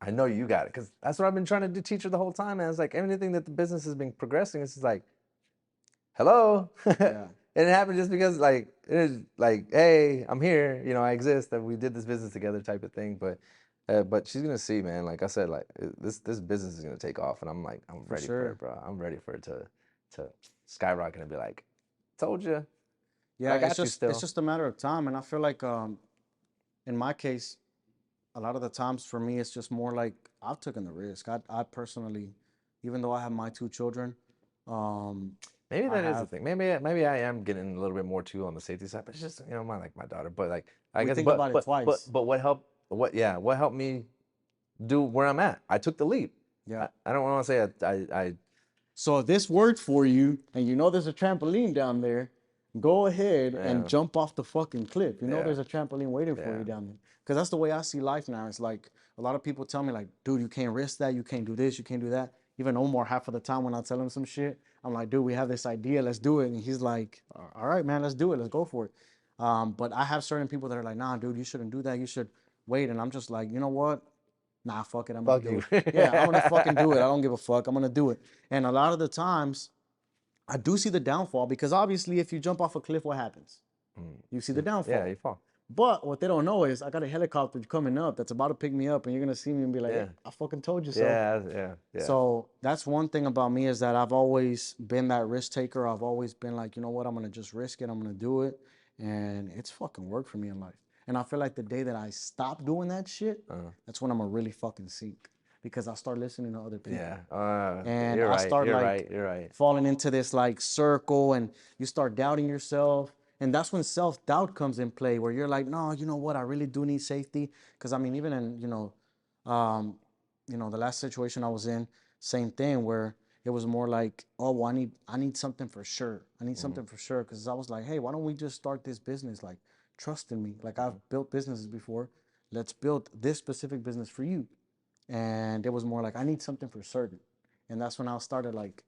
I know you got it, because that's what I've been trying to teach her the whole time, man. It's like anything that the business has been progressing, it's just like, hello. Yeah. And it happened just because like it is like, hey, I'm here, you know, I exist, that we did this business together type of thing. But she's gonna see, man. Like I said, like this business is gonna take off, and I'm like, I'm ready for it, bro. I'm ready for it to skyrocket and be like, told you. Yeah, I got it's you just still. it's just a matter of time. And I feel like in my case, a lot of the times for me, it's just more like I've taken the risk. I personally, even though I have my two children, Maybe I that is the have. thing. Maybe I am getting a little bit more too on the safety side, but it's just my daughter. But like I We guess think about it twice. but what helped me do where I'm at? I took the leap. Yeah. I don't want to say I So if this worked for you, and you know there's a trampoline down there, go ahead and Yeah. jump off the fucking cliff. You know Yeah. there's a trampoline waiting for you Yeah. down there. Because that's the way I see life now. It's like a lot of people tell me like, dude, you can't risk that. You can't do this. You can't do that. Even Omar, half of the time when I tell him some shit, I'm like, dude, we have this idea. Let's do it. And he's like, all right, man, let's do it. Let's go for it. But I have certain people that are like, nah, dude, you shouldn't do that. You should wait. And I'm just like, you know what? Nah, fuck it. I'm gonna Fuck do you. it. Yeah, I'm gonna fucking do it. I don't give a fuck. I'm gonna do it. And a lot of the times, I do see the downfall because obviously, if you jump off a cliff, what happens? You see the downfall. Yeah, you fall. But what they don't know is I got a helicopter coming up that's about to pick me up, and you're gonna see me and be like, Yeah. I fucking told you so. Yeah. So that's one thing about me is that I've always been that risk taker. I've always been like, you know what, I'm gonna just risk it. I'm gonna do it, and it's fucking worked for me in life. And I feel like the day that I stop doing that shit, that's when I'm gonna really fucking sink because I start listening to other people. Yeah. And you're I right. start You're like right. You're right. falling into this like circle, and you start doubting yourself. And that's when self-doubt comes in play, where you're like, no, you know what, I really do need safety. Because I mean, even in, the last situation I was in, same thing, where it was more like, oh, well, I need something for sure. I need something for sure. Because I was like, hey, why don't we just start this business? Like, trust in me. Like, I've built businesses before. Let's build this specific business for you. And it was more like, I need something for certain. And that's when I started like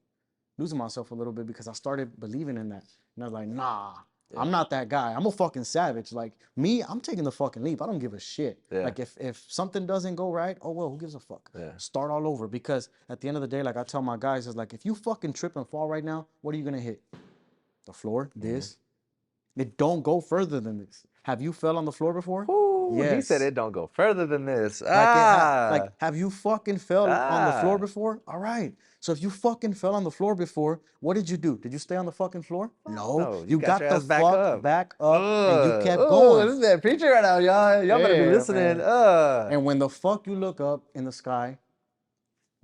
losing myself a little bit because I started believing in that. And I was like, nah, I'm not that guy. I'm a fucking savage. Like me, I'm taking the fucking leap. I don't give a shit. Yeah. Like if something doesn't go right, oh well, who gives a fuck? Yeah. Start all over. Because at the end of the day, like I tell my guys, is like if you fucking trip and fall right now, what are you gonna hit? The floor, this. It don't go further than this. Have you fell on the floor before? Ooh, Yes. He said it don't go further than this. Like have you fucking fell on the floor Ah. before? All right. So if you fucking fell on the floor before, what did you do? Did you stay on the fucking floor? No. You got your the ass back fuck up. back up and you kept going. This is that preacher right now, y'all. Y'all better be Yeah, listening. man. And when the fuck you look up in the sky,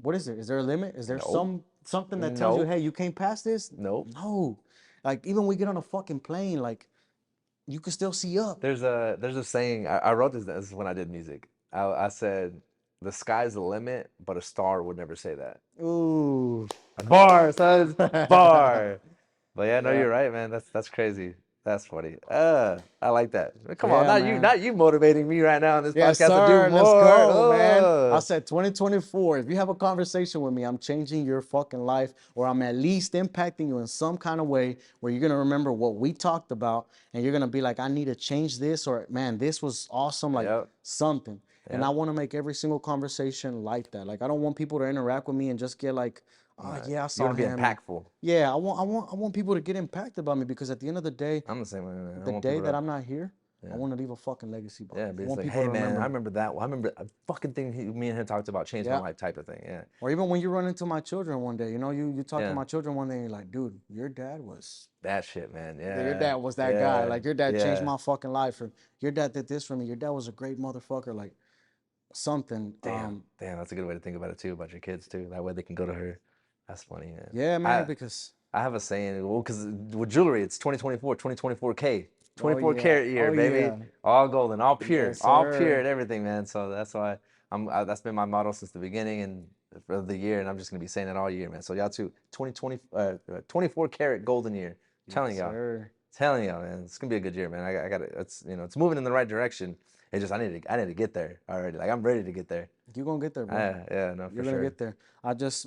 what is it? Is there a limit? Is there Nope. something that tells you, Nope. hey, you can't pass this? Nope. No. Like even when we get on a fucking plane, like you can still see up. There's a saying. I wrote this. This is when I did music. I said, "The sky's the limit, but a star would never say that." Ooh. Bar, son. Bar. But yeah, no, Yeah. you're right, man. That's crazy. That's funny. I like that. Come on, Yeah, not man. you motivating me right now on this Yes, podcast sir. to do more. Let's go, man. I Oh. said 2024. If you have a conversation with me, I'm changing your fucking life, or I'm at least impacting you in some kind of way where you're gonna remember what we talked about, and you're gonna be like, I need to change this, or man, this was awesome, like Yep. something. And Yep. I want to make every single conversation like that. Like I don't want people to interact with me and just get like, oh yeah, I You saw want to be him. impactful. Yeah, I want people to get impacted by me because at the end of the day, I'm the same way, man. I the want day people that to- I'm not here, I want to leave a fucking legacy behind. Yeah, I but it's want like, people hey to man, remember I me. remember that. I remember a fucking thing me and him talked about changed my Yeah. life type of thing. Yeah. Or even when you run into my children one day, you talk to Yeah. my children one day and you're like, dude, your dad was That shit, man. Yeah. your dad was that guy. Yeah. Like your dad changed Yeah. my fucking life. Or your dad did this for me. Your dad was a great motherfucker. Like something. Damn, that's a good way to think about it too, about your kids too. That way they can go to her. That's funny, man. Yeah, man, because I have a saying, well, because with jewelry, it's 2024, 24K, 24 yeah. karat year, Oh, baby. yeah. All golden, all pure, Yes, all sir. pure and everything, man. So that's why that's been my motto since the beginning and of the year, and I'm just gonna be saying it all year, man. So y'all too, 24 karat golden year. Telling y'all, sir. telling y'all, man, it's gonna be a good year, man. I got it. It's it's moving in the right direction. It's just I need to get there already. Like I'm ready to get there. You're gonna get there, bro. Yeah, no, for You're sure. gonna get there.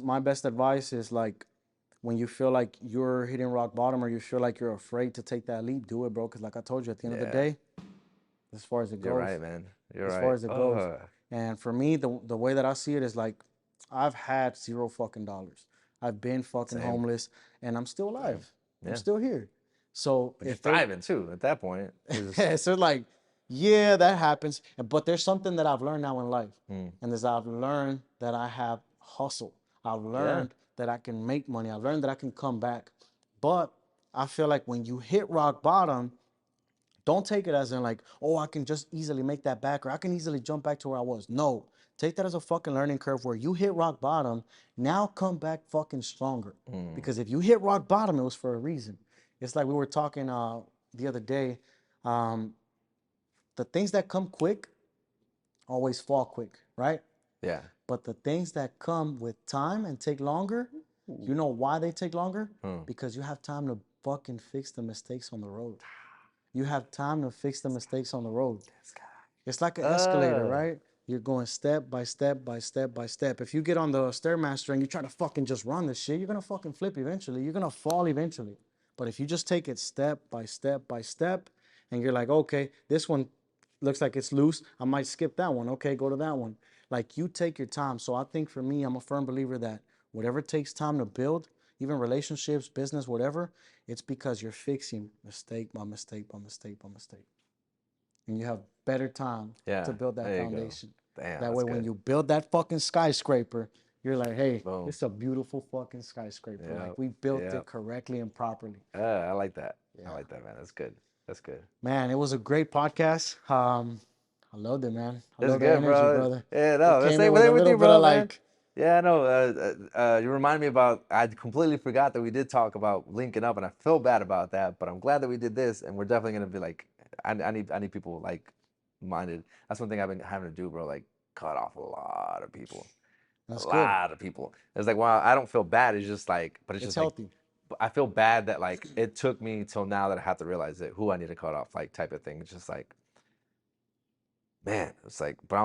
My best advice is like when you feel like you're hitting rock bottom or you feel like you're afraid to take that leap, do it, bro. Because like I told you, at the end of the day, as far as it goes, You're right, man. You're right. as far as it goes. And for me, the way that I see it is like I've had zero fucking dollars. I've been fucking Same. homeless, and I'm still alive. Yeah. I'm still here. So But you're if they- thriving too at that point. It's just- yeah, so like, yeah, that happens. But there's something that I've learned now in life. And is I've learned that I have hustle. I've learned that I can make money. I've learned that I can come back. But I feel like when you hit rock bottom, don't take it as in like, oh, I can just easily make that back or I can easily jump back to where I was. No, Take that as a fucking learning curve where you hit rock bottom, now come back fucking stronger. Because if you hit rock bottom, it was for a reason. It's like we were talking the other day. The things that come quick always fall quick, right? Yeah. But the things that come with time and take longer, you know why they take longer? Because you have time to fucking fix the mistakes on the road. You have time to fix the mistakes on the road. It's like an escalator, right? You're going step by step by step by step. If you get on the Stairmaster and you try to fucking just run this shit, you're gonna fucking flip eventually. You're gonna fall eventually. But if you just take it step by step by step, and you're like, okay, this one looks like it's loose, I might skip that one. Okay, go to that one. Like, you take your time. So I think for me, I'm a firm believer that whatever takes time to build, even relationships, business, whatever, it's because you're fixing mistake by mistake by mistake by mistake. And you have better time to build that foundation. Damn, that way, when you build that fucking skyscraper, you're like, hey, Boom. this is a beautiful fucking skyscraper. Yep. Like, we built it correctly and properly. I like that. I like that, man. That's good. That's good. Man, it was a great podcast. I loved it, man. I That's love the good, energy, bro. brother. Yeah, no, It that's came it in with a with little you, bit bro, of man. like, Yeah, no. You remind me about. I completely forgot that we did talk about linking up, and I feel bad about that. But I'm glad that we did this, and we're definitely gonna be like, I need people like minded. That's one thing I've been having to do, bro. Like, cut off a lot of people. that's A good. lot of people. It's like, well, I don't feel bad. It's just like, but it's It's just like, healthy. I feel bad that like it took me till now that I have to realize it, who I need to cut off, like type of thing. It's just like, man, it's like, but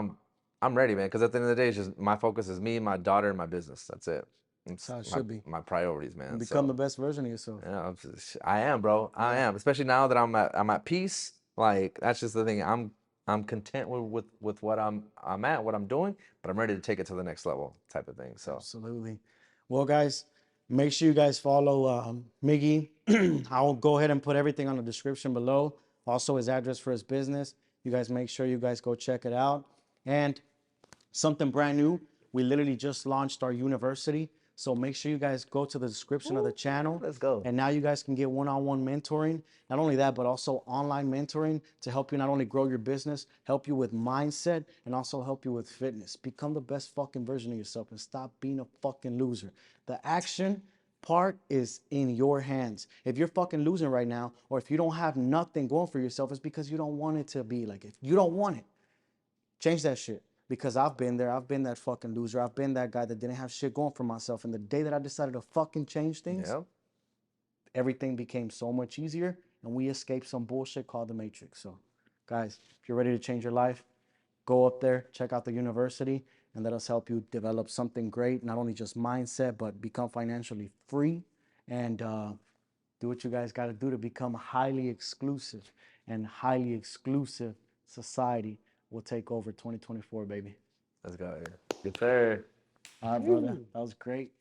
I'm ready, man. Because at the end of the day, it's just my focus is me, my daughter, and my business. That's it. It's That's how it should be. my priorities, man. And become So, the best version of yourself. yeah, I am, bro. I am. Especially now that I'm at peace. Like, that's just the thing. I'm content with what I'm at, what I'm doing, but I'm ready to take it to the next level, type of thing. So Absolutely. Well, guys, make sure you guys follow Miggy. I'll go ahead and put everything on the description below. Also, his address for his business. You guys make sure you guys go check it out. And something brand new, we literally just launched our university. So make sure you guys go to the description of the channel. let's go. And now you guys can get one-on-one mentoring. Not only that, but also online mentoring to help you not only grow your business, help you with mindset, and also help you with fitness. Become the best fucking version of yourself and stop being a fucking loser. The action part is in your hands. If you're fucking losing right now, or if you don't have nothing going for yourself, it's because you don't want it to be like it. You don't want it. Change that shit. Because I've been there. I've been that fucking loser. I've been that guy that didn't have shit going for myself. And the day that I decided to fucking change things, everything became so much easier. And we escaped some bullshit called the Matrix. So, guys, if you're ready to change your life, go up there, check out the university, and let us help you develop something great. Not only just mindset, but become financially free and do what you guys got to do to become a highly exclusive and highly exclusive society will take over 2024, baby. Let's go. Good sir. All right, brother. That was great.